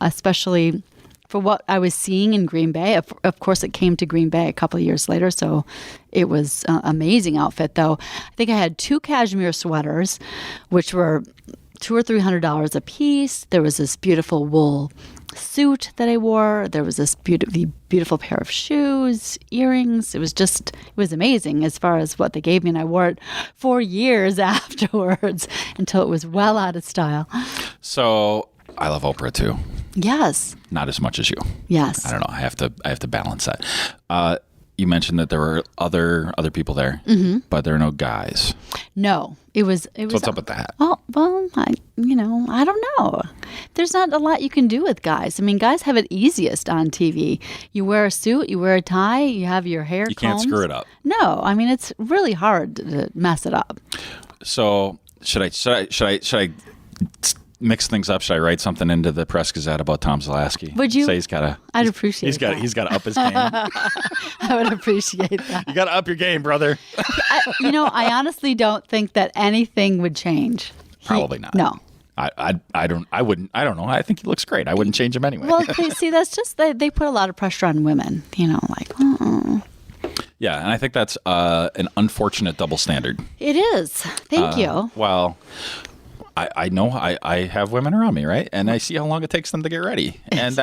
especially for what I was seeing in Green Bay. Of course, it came to Green Bay a couple of years later, so it was an amazing outfit, though. I think I had 2 cashmere sweaters, which were $200 or $300 a piece. There was this beautiful wool suit that I wore. There was this beautiful pair of shoes, earrings. It was amazing as far as what they gave me, and I wore it for years afterwards until it was well out of style. So I love Oprah, too. Yes. Not as much as you. Yes. I don't know. I have to balance that. You mentioned that there were other people there, but there are no guys. No, it was. So what's up with that? Well, I don't know. There's not a lot you can do with guys. I mean, guys have it easiest on TV. You wear a suit, you wear a tie, you have your hair combed. You can't screw it up. No, I mean it's really hard to mess it up. So should I mix things up? Should I write something into the Press Gazette about Tom Zelaski? Would you? Say he's got to. I'd appreciate that. He's got to up his game. I would appreciate that. You got to up your game, brother. I honestly don't think that anything would change. Probably not. No. I wouldn't. I don't know. I think he looks great. I wouldn't change him anyway. Well, see, that's just they put a lot of pressure on women. Yeah, and I think that's an unfortunate double standard. It is. Thank you. Well, I know I have women around me, right? And I see how long it takes them to get ready. And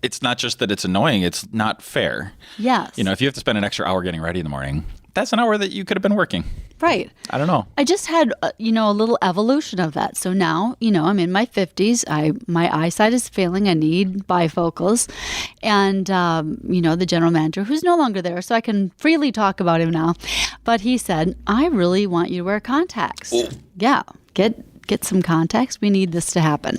it's not just that it's annoying, it's not fair. Yes. If you have to spend an extra hour getting ready in the morning, that's an hour that you could have been working. Right. I don't know. I just had, a little evolution of that. So now, I'm in my 50s. My eyesight is failing. I need bifocals. And, the general manager, who's no longer there, so I can freely talk about him now. But he said, I really want you to wear contacts. Yeah. Get some contacts. We need this to happen.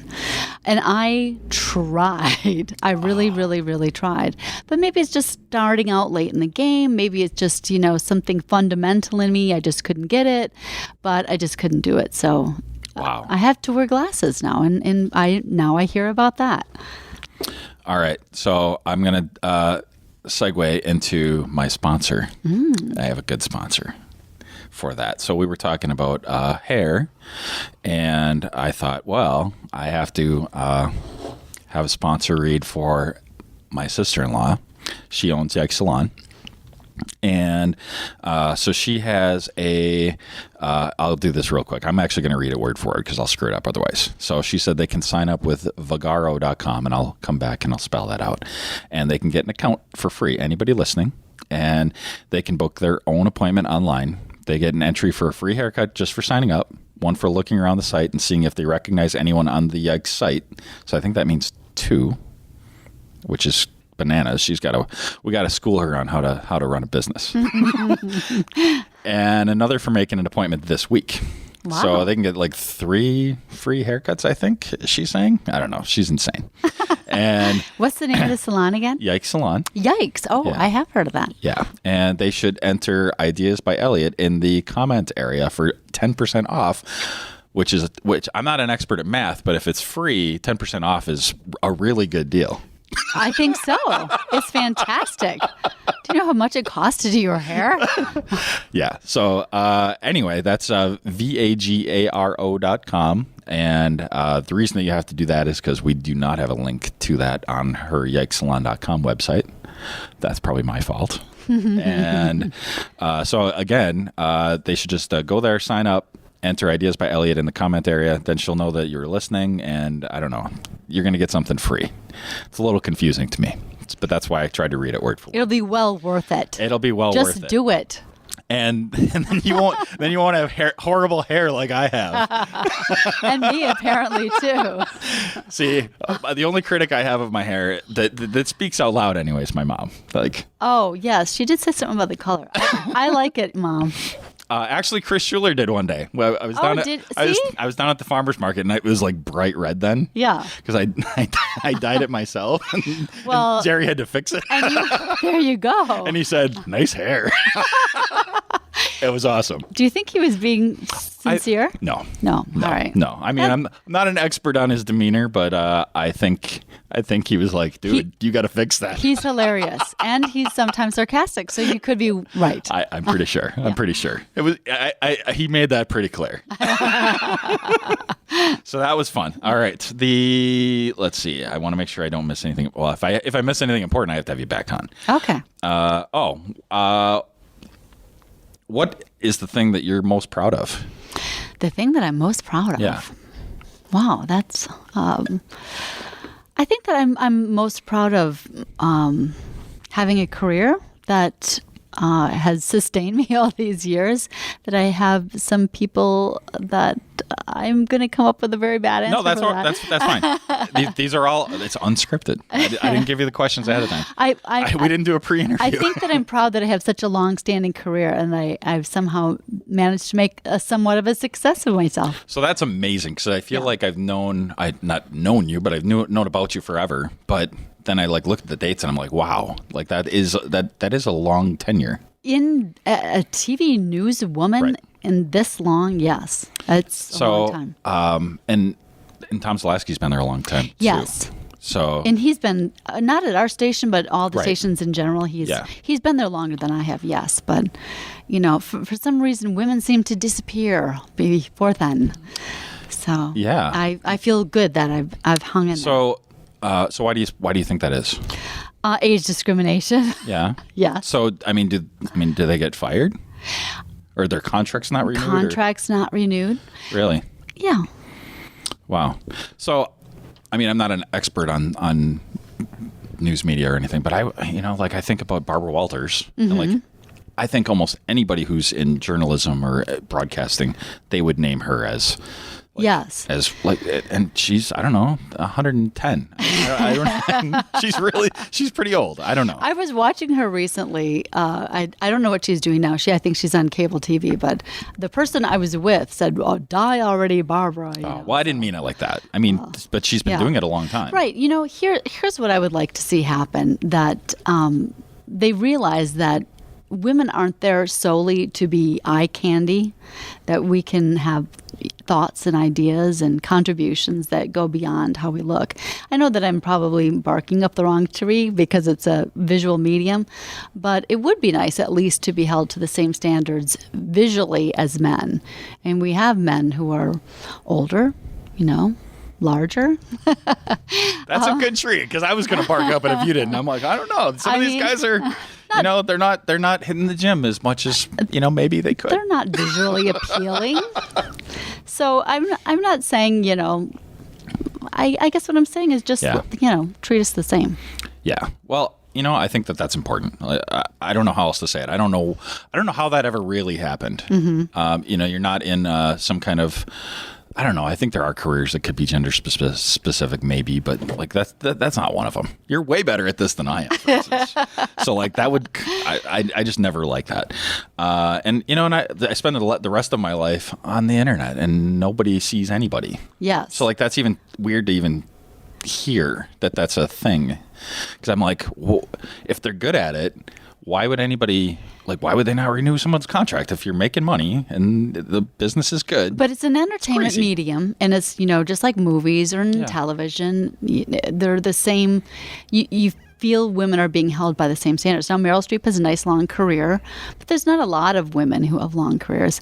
And I tried. I really, really, really tried. But maybe it's just starting out late in the game. Maybe it's just, something fundamental in me. I just couldn't get it, but I just couldn't do it. So Wow. I have to wear glasses now. And I hear about that. All right. So I'm going to segue into my sponsor. I have a good sponsor for that. So we were talking about hair, and I thought, well, I have to have a sponsor read for my sister-in-law. She owns Yike Salon. And so she has I'll do this real quick. I'm actually going to read it word for word because I'll screw it up otherwise. So she said they can sign up with Vagaro.com, and I'll come back and I'll spell that out. And they can get an account for free, anybody listening, and they can book their own appointment online. They get an entry for a free haircut just for signing up, one for looking around the site and seeing if they recognize anyone on the Yike site. So I think that means 2, which is bananas. We got to school her on how to run a business. And another for making an appointment this week. Wow. So they can get like 3 free haircuts, I think she's saying. I don't know. She's insane. And what's the name of the salon again? Yike Salon. Yikes. Oh, yeah. I have heard of that. Yeah. And they should enter Ideas by Elliot in the comment area for 10% off, which I'm not an expert at math, but if it's free, 10% off is a really good deal. I think so. It's fantastic. Do you know how much it costs to do your hair? Yeah. So anyway, that's Vagaro.com. And the reason that you have to do that is because we do not have a link to that on her YikeSalon.com website. That's probably my fault. And so again, they should just go there, sign up, enter Ideas by Elliot in the comment area. Then she'll know that you're listening, and I don't know, you're going to get something free. It's a little confusing to me, but that's why I tried to read it word for word. It'll be well worth it. It'll be well worth it. Just do it. And then you won't have horrible hair like I have. And me apparently too. See, the only critic I have of my hair that speaks out loud anyway is my mom. Like, oh yes, she did say something about the color. I like it, Mom. Actually, Chris Schuler did one day. Well, I was down I was down at the farmer's market, and it was like bright red then. Yeah. Because I dyed it myself. And, and Jerry had to fix it. There you go. And he said, "Nice hair." It was awesome. Do you think he was being sincere? No. All right. No. I mean, I'm not an expert on his demeanor, but I think he was like, dude, you got to fix that. He's hilarious, and he's sometimes sarcastic, so you could be right. I'm pretty sure. I'm pretty sure. It was. He made that pretty clear. So that was fun. All right. Let's see. I want to make sure I don't miss anything. Well, if I miss anything important, I have to have you back on. Okay. What is the thing that you're most proud of? The thing that I'm most proud of? Yeah. Wow, that's... I think that I'm most proud of having a career that has sustained me all these years, that I have some people that I'm going to come up with a very bad answer. No, that's for that's fine. These are all, it's unscripted. I didn't give you the questions ahead of time. We didn't do a pre-interview. I think that I'm proud that I have such a long-standing career, and I've somehow managed to make somewhat of a success of myself. So that's amazing, because I feel like I've not known you, but I've known about you forever. But then I look at the dates and I'm like, wow, like that is a long tenure. In a TV news woman, right, in this long, yes, it's a long time. And Tom Zalaski's been there a long time. Yes. Too. So, and he's been not at our station, but all the stations in general. He's been there longer than I have. Yes, but for some reason, women seem to disappear before then. So yeah, I feel good that I've hung in there. So why do you think that is? Age discrimination. Yeah. Yeah. So do they get fired? Or their contracts not renewed? Contracts not renewed. Really? Yeah. Wow. So, I'm not an expert on news media or anything, but I think about Barbara Walters, mm-hmm, and I think almost anybody who's in journalism or broadcasting, they would name her as. Yes. As like, and she's, I don't know, 110. I don't she's pretty old. I don't know. I was watching her recently. I don't know what she's doing now. I think she's on cable TV, but the person I was with said, "Oh, die already, Barbara." Well, I didn't mean it like that. I mean, but she's been doing it a long time. Right. Here's what I would like to see happen, that they realize that women aren't there solely to be eye candy, that we can have thoughts and ideas and contributions that go beyond how we look. I know that I'm probably barking up the wrong tree because it's a visual medium, but it would be nice at least to be held to the same standards visually as men. And we have men who are older, larger. That's a good tree, because I was going to bark up it if you didn't. I'm like, I don't know. Some of these guys are, they're not hitting the gym as much as maybe they could. They're not visually appealing. So I'm not saying I guess what I'm saying is just treat us the same. Yeah. Well, I think that's important. I don't know how else to say it. I don't know how that ever really happened. Mm-hmm. You're not in some kind of. I don't know. I think there are careers that could be gender specific, maybe, but like that's not one of them. You're way better at this than I am, for instance. So like that would, I just never like that. And I spend the rest of my life on the internet, and nobody sees anybody. Yes. So like that's even weird to even hear that that's a thing, because I'm like, well, if they're good at it, why would they not renew someone's contract if you're making money and the business is good? But it's an entertainment medium, and it's, just like movies or television. They're the same. You feel women are being held by the same standards. Now, Meryl Streep has a nice long career, but there's not a lot of women who have long careers.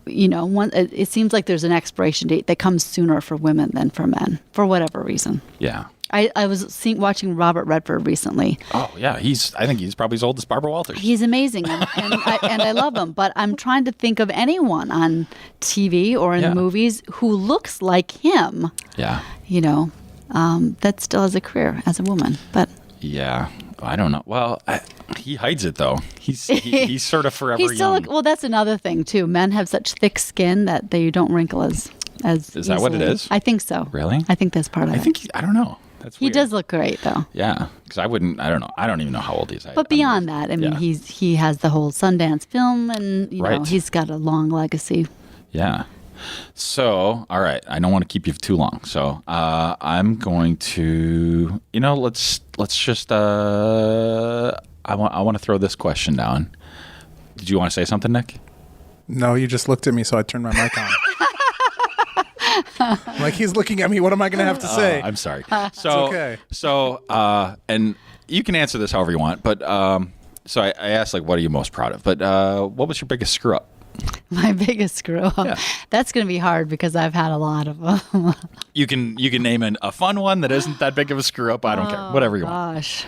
It seems like there's an expiration date that comes sooner for women than for men, for whatever reason. Yeah. I was watching Robert Redford recently. Oh yeah, I think he's probably as old as Barbara Walters. He's amazing, and I love him. But I'm trying to think of anyone on TV or in the movies who looks like him. Yeah. That still has a career as a woman. But yeah, I don't know. Well, he hides it though. He's sort of forever he's still young. Well, that's another thing too. Men have such thick skin that they don't wrinkle as. Is that easily. What it is? I think so. Really? I think that's part of it. I don't know. That's weird. He does look great, though. Yeah, because I don't know. I don't even know how old he is. But beyond that, I mean, he has the whole Sundance film, and he's got a long legacy. Yeah. So, all right, I don't want to keep you too long. So, I'm going to, let's just. I want to throw this question down. Did you want to say something, Nick? No, you just looked at me, so I turned my mic on. I'm like, he's looking at me. What am I going to have to say? I'm sorry. It's okay. So, and you can answer this however you want, but so I asked, like, what are you most proud of? But what was your biggest screw up? My biggest screw up? Yeah. That's going to be hard because I've had a lot of them. You can name a fun one that isn't that big of a screw up. I don't care. Whatever you want. Gosh.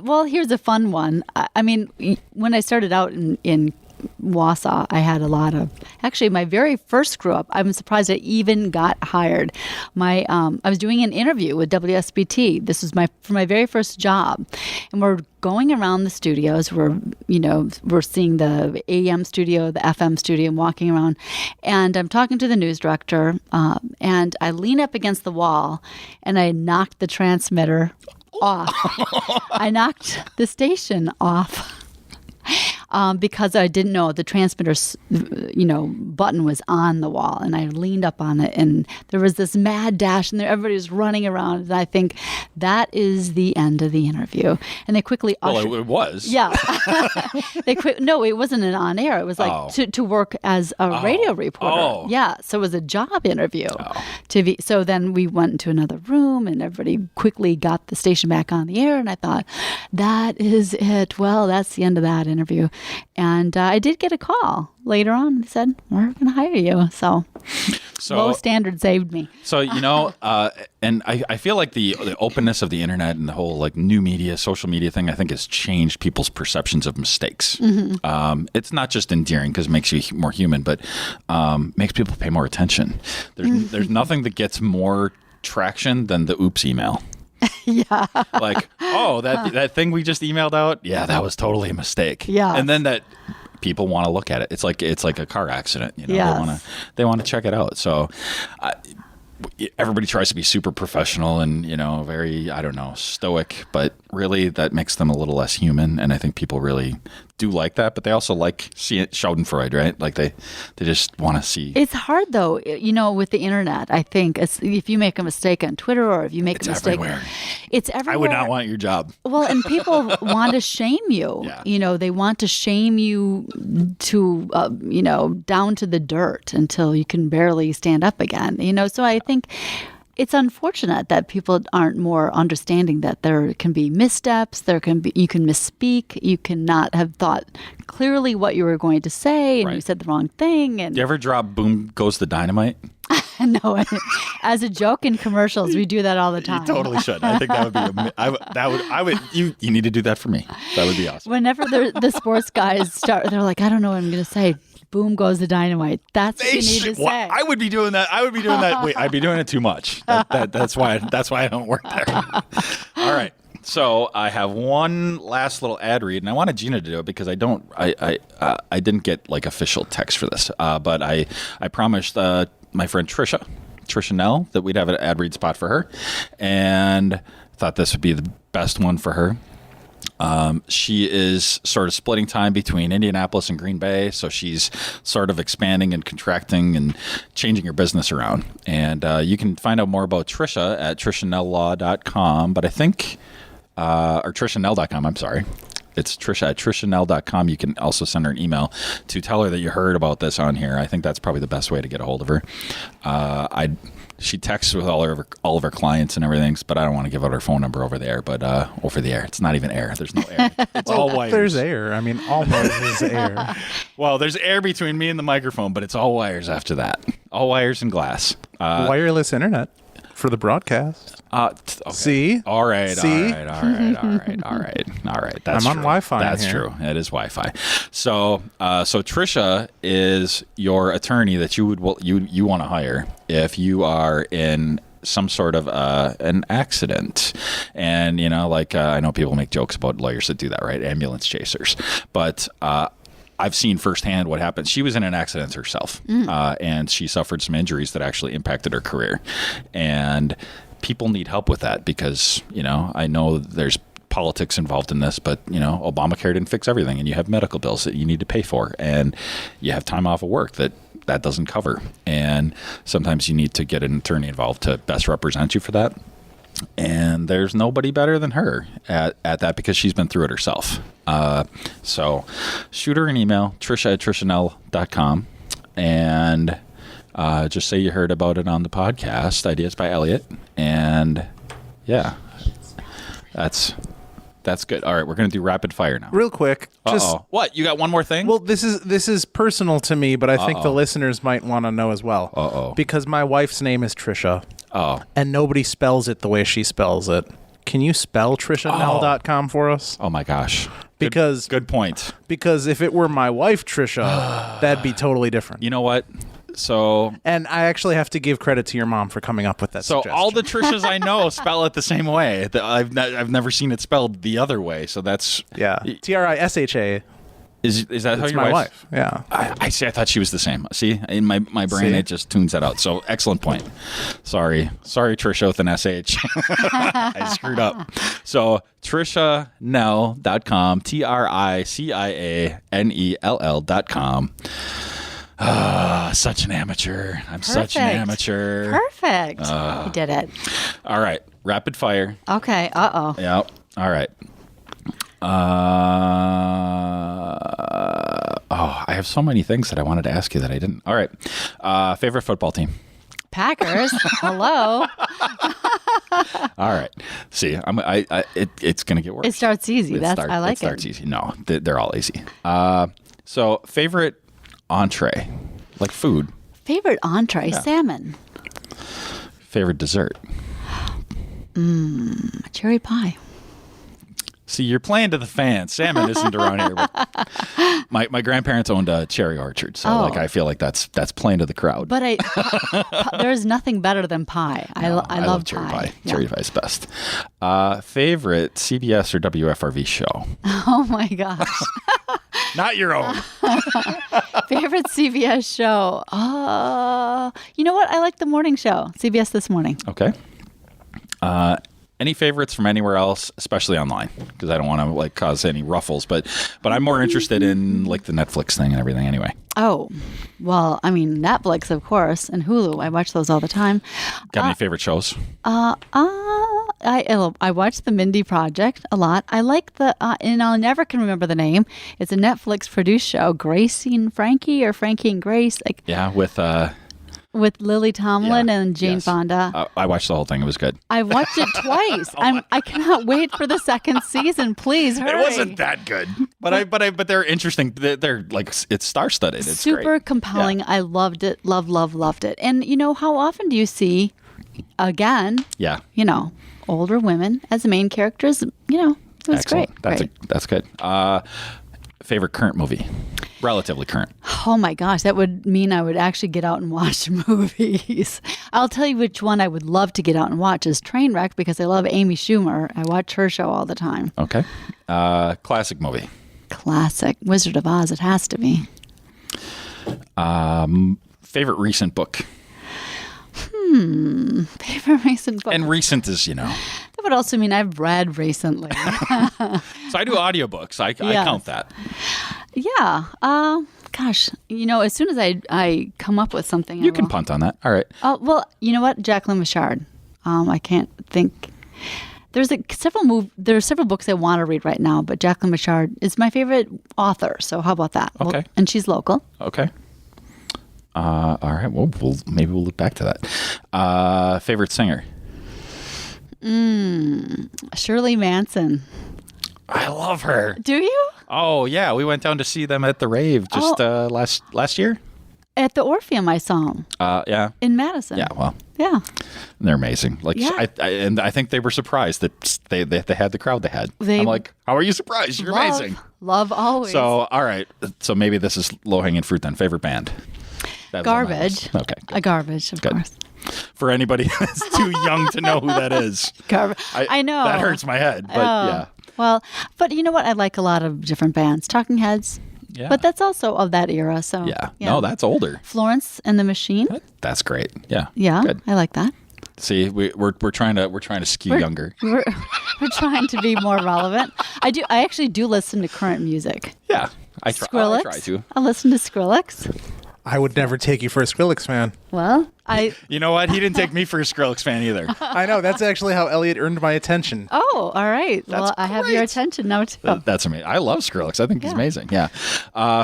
Well, here's a fun one. I mean, when I started out in Wausau, I had a lot of. Actually, my very first screw up, I'm surprised I even got hired. I was doing an interview with WSBT. This was for my very first job, and we're going around the studios. We're seeing the AM studio, the FM studio, and walking around. And I'm talking to the news director, and I lean up against the wall, and I knocked the transmitter off. I knocked the station off. Because I didn't know the transmitter, button was on the wall, and I leaned up on it, and there was this mad dash, and everybody was running around, and I think that is the end of the interview. And they quickly ushered. Well, it was. Yeah. No, it wasn't an on air. It was like to work as a radio reporter. Oh. Yeah, so it was a job interview. So then we went into another room, and everybody quickly got the station back on the air, and I thought, that is it. Well, that's the end of that interview. And I did get a call later on. They said, we're going to hire you. So low standard saved me. So, and I feel like the openness of the internet and the whole like new media, social media thing, I think has changed people's perceptions of mistakes. Mm-hmm. It's not just endearing because it makes you more human, but makes people pay more attention. There's nothing that gets more traction than the oops email. Yeah. Like, oh, that thing we just emailed out, yeah, that was totally a mistake. Yeah. And then that people want to look at it. It's like a car accident. You know, Yes. they want to check it out. So everybody tries to be super professional and, you know, very, I don't know, stoic, but really that makes them a little less human. And I think people really do like that, but they also like Schadenfreude, right? Like they just want to see. It's hard though, you know, with the internet. I think if you make a mistake on Twitter or if you make a mistake, everywhere. It's everywhere. I would not want your job. Well, and people want to shame you. Yeah. You know, they want to shame you to, you know, down to the dirt until you can barely stand up again. You know, so I think it's unfortunate that people aren't more understanding that there can be missteps. You can misspeak. You cannot have thought clearly what you were going to say, and you said the wrong thing. And Do you ever drop "boom goes the dynamite"? no, as a joke in commercials, we do that all the time. You totally should. I think that would be. I would. You need to do that for me. That would be awesome. Whenever the sports guys start, they're like, I don't know what I'm going to say. Boom goes the dynamite. That's what you need to say. I would be doing that. Wait, I'd be doing it too much. That's why I don't work there. All right. So I have one last little ad read, and I wanted Gina to do it because I didn't get like official text for this, but I promised my friend Trisha Nell, that we'd have an ad read spot for her, and thought this would be the best one for her. She is sort of splitting time between Indianapolis and Green Bay, so she's sort of expanding and contracting and changing her business around. And you can find out more about Trisha at TrishaNellLaw.com, but I think, or TrishaNell.com, I'm sorry. It's Trisha at TrishaNell.com. You can also send her an email to tell her that you heard about this on here. I think that's probably the best way to get a hold of her. She texts with all of her clients and everything, but I don't want to give out her phone number over the air. But over the air, it's not even air. There's no air. It's all wires. There's air. I mean, almost is air. Well, there's air between me and the microphone, but it's all wires after that. All wires and glass. Wireless internet for the broadcast. Okay. See? All right. See? All right. That's I'm on true. Wi-Fi That's here. true. It is Wi-Fi. So Trisha is your attorney that you want to hire if you are in some sort of an accident. And, you know, like I know people make jokes about lawyers that do that, right? Ambulance chasers. But I've seen firsthand what happened. She was in an accident herself, and she suffered some injuries that actually impacted her career. And people need help with that because, you know, I know there's politics involved in this, but, you know, Obamacare didn't fix everything, and you have medical bills that you need to pay for, and you have time off of work that doesn't cover. And sometimes you need to get an attorney involved to best represent you for that. And there's nobody better than her at that because she's been through it herself. So shoot her an email, Trisha at TrishaNell.com, and just say you heard about it on the podcast, Ideas by Elliot. And yeah, that's good. All right, we're going to do rapid fire now. Real quick. What? You got one more thing? Well, this is personal to me, but I think the listeners might want to know as well. Because my wife's name is Trisha. And nobody spells it the way she spells it. Can you spell TrishaNell.com for us? Oh my gosh. Because good point. Because if it were my wife, Trisha, that'd be totally different. You know what? So, and I actually have to give credit to your mom for coming up with that. So suggestion. all the Trishas I know spell it the same way. I've never seen it spelled the other way. So that's Trisha. Is that how your my wife's? wife? Yeah. I see. I thought she was the same. See, in my brain, it just tunes that out. So excellent point. Sorry, Trisha with an SH. I screwed up. So TrishaNell.com, TrisciaNell.com. Such an amateur. I'm such an amateur. Perfect. You did it. All right. Rapid fire. Okay. Uh-oh. Yep. All right. I have so many things that I wanted to ask you that I didn't. All right. Favorite football team? Packers. Hello. All right. See, it's going to get worse. It starts easy. I like it. It starts easy. No, they're all easy. So favorite entree, like food. Favorite entree, salmon. Favorite dessert. Cherry pie. See, you're playing to the fans. Salmon isn't around here. But my grandparents owned a cherry orchard, so Oh. like I feel like that's playing to the crowd. But there's nothing better than pie. I love cherry pie. Yeah. Cherry pie is best. Favorite CBS or WFRV show? Oh my gosh. Not your own. Favorite CBS show? You know what? I like the morning show, CBS This Morning. Okay. Any favorites from anywhere else, especially online? Because I don't want to like cause any ruffles, but I'm more interested in like the Netflix thing and everything. Anyway. Oh, well, I mean Netflix, of course, and Hulu. I watch those all the time. Got any favorite shows? I watch the Mindy Project a lot. I like and I never can remember the name. It's a Netflix produced show, Gracie and Frankie or Frankie and Grace, like Yeah, with Lily Tomlin and Jane yes. Fonda. I watched the whole thing. It was good. I watched it twice. I cannot wait for the second season. Please hurry. It wasn't that good, but they're interesting. They're like it's star-studded. It's super great. compelling. Yeah. I loved it. Loved it. And you know, how often do you see again? Yeah. You know, older women as the main characters? You know, it was Excellent. great. That's good. Favorite current movie? Relatively current. Oh my gosh, that would mean I would actually get out and watch movies. I'll tell you which one I would love to get out and watch is Trainwreck because I love Amy Schumer. I watch her show all the time. Okay. Classic movie. Classic. Wizard of Oz, it has to be. Favorite recent book? Favorite recent book. And recent is, That would also mean I've read recently. So I do audiobooks. I count that. Yeah. Gosh, as soon as I come up with something, You can punt on that. All right. Well, you know what? Jacqueline Michard. I can't think. There's several books I want to read right now, but Jacqueline Michard is my favorite author. So how about that? Okay. And she's local. Okay. All right. Well, maybe we'll look back to that. Favorite singer? Shirley Manson. I love her. Do you? Oh yeah, we went down to see them at the rave just last year. At the Orpheum, I saw them. Yeah. In Madison. Yeah. Well. Yeah. They're amazing. Like, Yeah. I think they were surprised that they had the crowd they had. I'm like, how are you surprised? You're amazing. Love always. So, all right. So maybe this is low hanging fruit then. Favorite band? That was on my Garbage. list. Okay. A Garbage, of Good. course. For anybody that's too young to know who that is. Garbage. I know. That hurts my head. But yeah. Well, but you know what? I like a lot of different bands. Talking Heads. Yeah. But that's also of that era. So Yeah. No, that's older. Florence and the Machine. That's great. Yeah. Yeah, Good. I like that. See, we're trying to skew younger. We're trying to be more relevant. I actually do listen to current music. Yeah. I try Skrillex. to. I listen to Skrillex. I would never take you for a Skrillex fan. Well, You know what? He didn't take me for a Skrillex fan either. I know. That's actually how Elliot earned my attention. Oh, all right. Well, I have your great. attention now too. That's amazing. I love Skrillex. I think he's amazing. Yeah.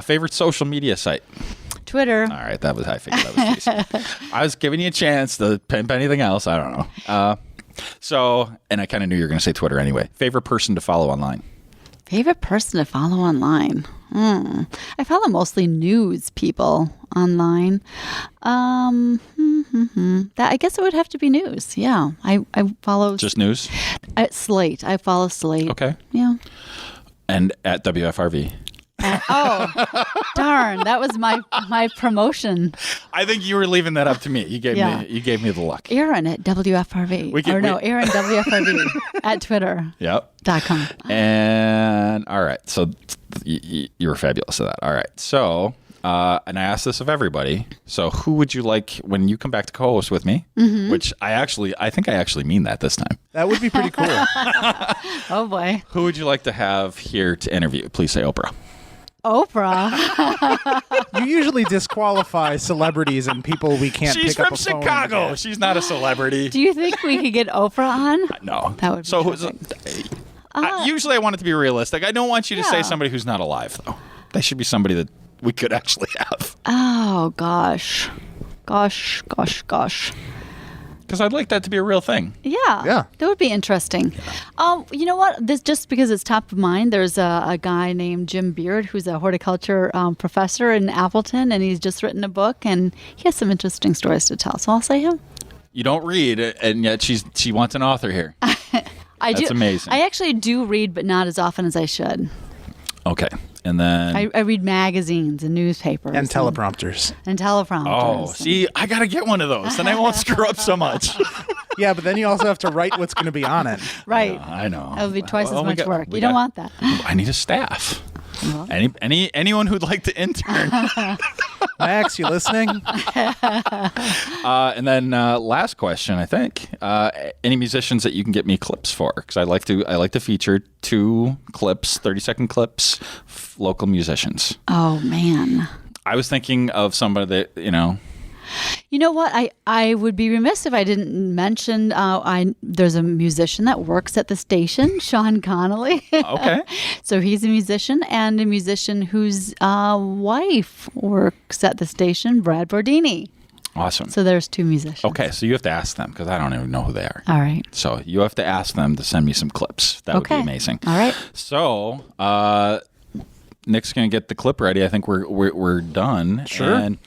Favorite social media site? Twitter. All right. I figured that was easy. I was giving you a chance to pimp anything else. I don't know. And I kind of knew you were going to say Twitter anyway. Favorite person to follow online? Favorite person to follow online? I follow mostly news people online. That I guess it would have to be news. Yeah, I follow Just news? Slate. I follow Slate. Okay. Yeah. And at WFRV? Darn! That was my promotion. I think you were leaving that up to me. You gave me the luck. Erin at WFRV. Erin WFRV at Twitter.com. Yep. And all right. So you were fabulous at that. All right. So, and I asked this of everybody. So who would you like when you come back to co-host with me? Mm-hmm. Which I think I actually mean that this time. That would be pretty cool. Oh boy. Who would you like to have here to interview? Please say Oprah. Oprah. You usually disqualify celebrities and people we can't She's pick up from a phone and Chicago. get. She's not a celebrity. Do you think we could get Oprah on? No. That would be so. perfect. Usually, I want it to be realistic. I don't want you to say Yeah. somebody who's not alive, though. They should be somebody that we could actually have. Oh gosh. Because I'd like that to be a real thing. Yeah. That would be interesting. You know what? This just because it's top of mind. There's a guy named Jim Beard who's a horticulture professor in Appleton, and he's just written a book, and he has some interesting stories to tell. So I'll say him. You don't read, and yet she wants an author here. That's amazing. I actually do read, but not as often as I should. Okay. And then... I read magazines and newspapers. And teleprompters. And teleprompters. Oh, see, I got to get one of those. Then I won't screw up so much. Yeah, but then you also have to write what's going to be on it. Right. I know. That would be twice as much work. we You don't got- want that. I need a staff. Anyone who'd like to intern. Max, you listening? And then last question, I think. Any musicians that you can get me clips for? Because I like to feature 2 clips, 30-second clips, local musicians. Oh, man. I was thinking of somebody that, You know what? I would be remiss if I didn't mention there's a musician that works at the station, Sean Connolly. Okay. So he's a musician, and a musician whose wife works at the station, Brad Bordini. Awesome. So there's 2 musicians. Okay, so you have to ask them because I don't even know who they are. All right. So you have to ask them to send me some clips. That would be amazing. All right. So Nick's gonna get the clip ready. I think we're done. Sure. And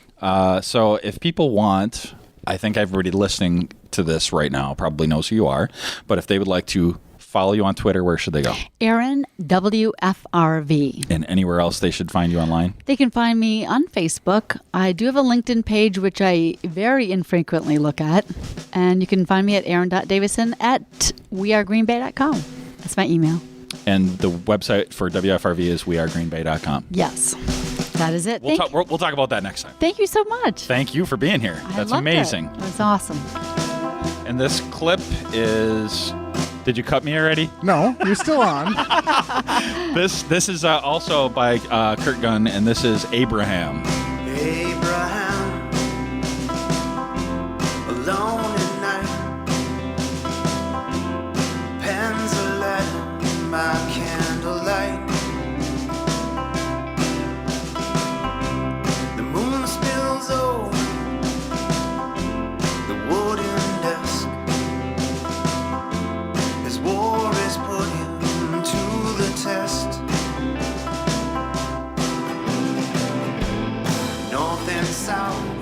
so if people want, I think everybody listening to this right now probably knows who you are. But if they would like to follow you on Twitter, where should they go? Erin WFRV. And anywhere else they should find you online? They can find me on Facebook. I do have a LinkedIn page, which I very infrequently look at. And you can find me at Erin.Davisson at wearegreenbay.com. That's my email. And the website for WFRV is wearegreenbay.com. Yes. That is it. We'll talk about that next time. Thank you so much. Thank you for being here. That's loved amazing. It was awesome. And this clip is... Did you cut me already? No, you're still on. This is also by Kurt Gunn, and this is Abraham. Abraham, alone at night, pens a letter by candlelight. The moon spills over the wooden desk. His war is put him to the test. North and south,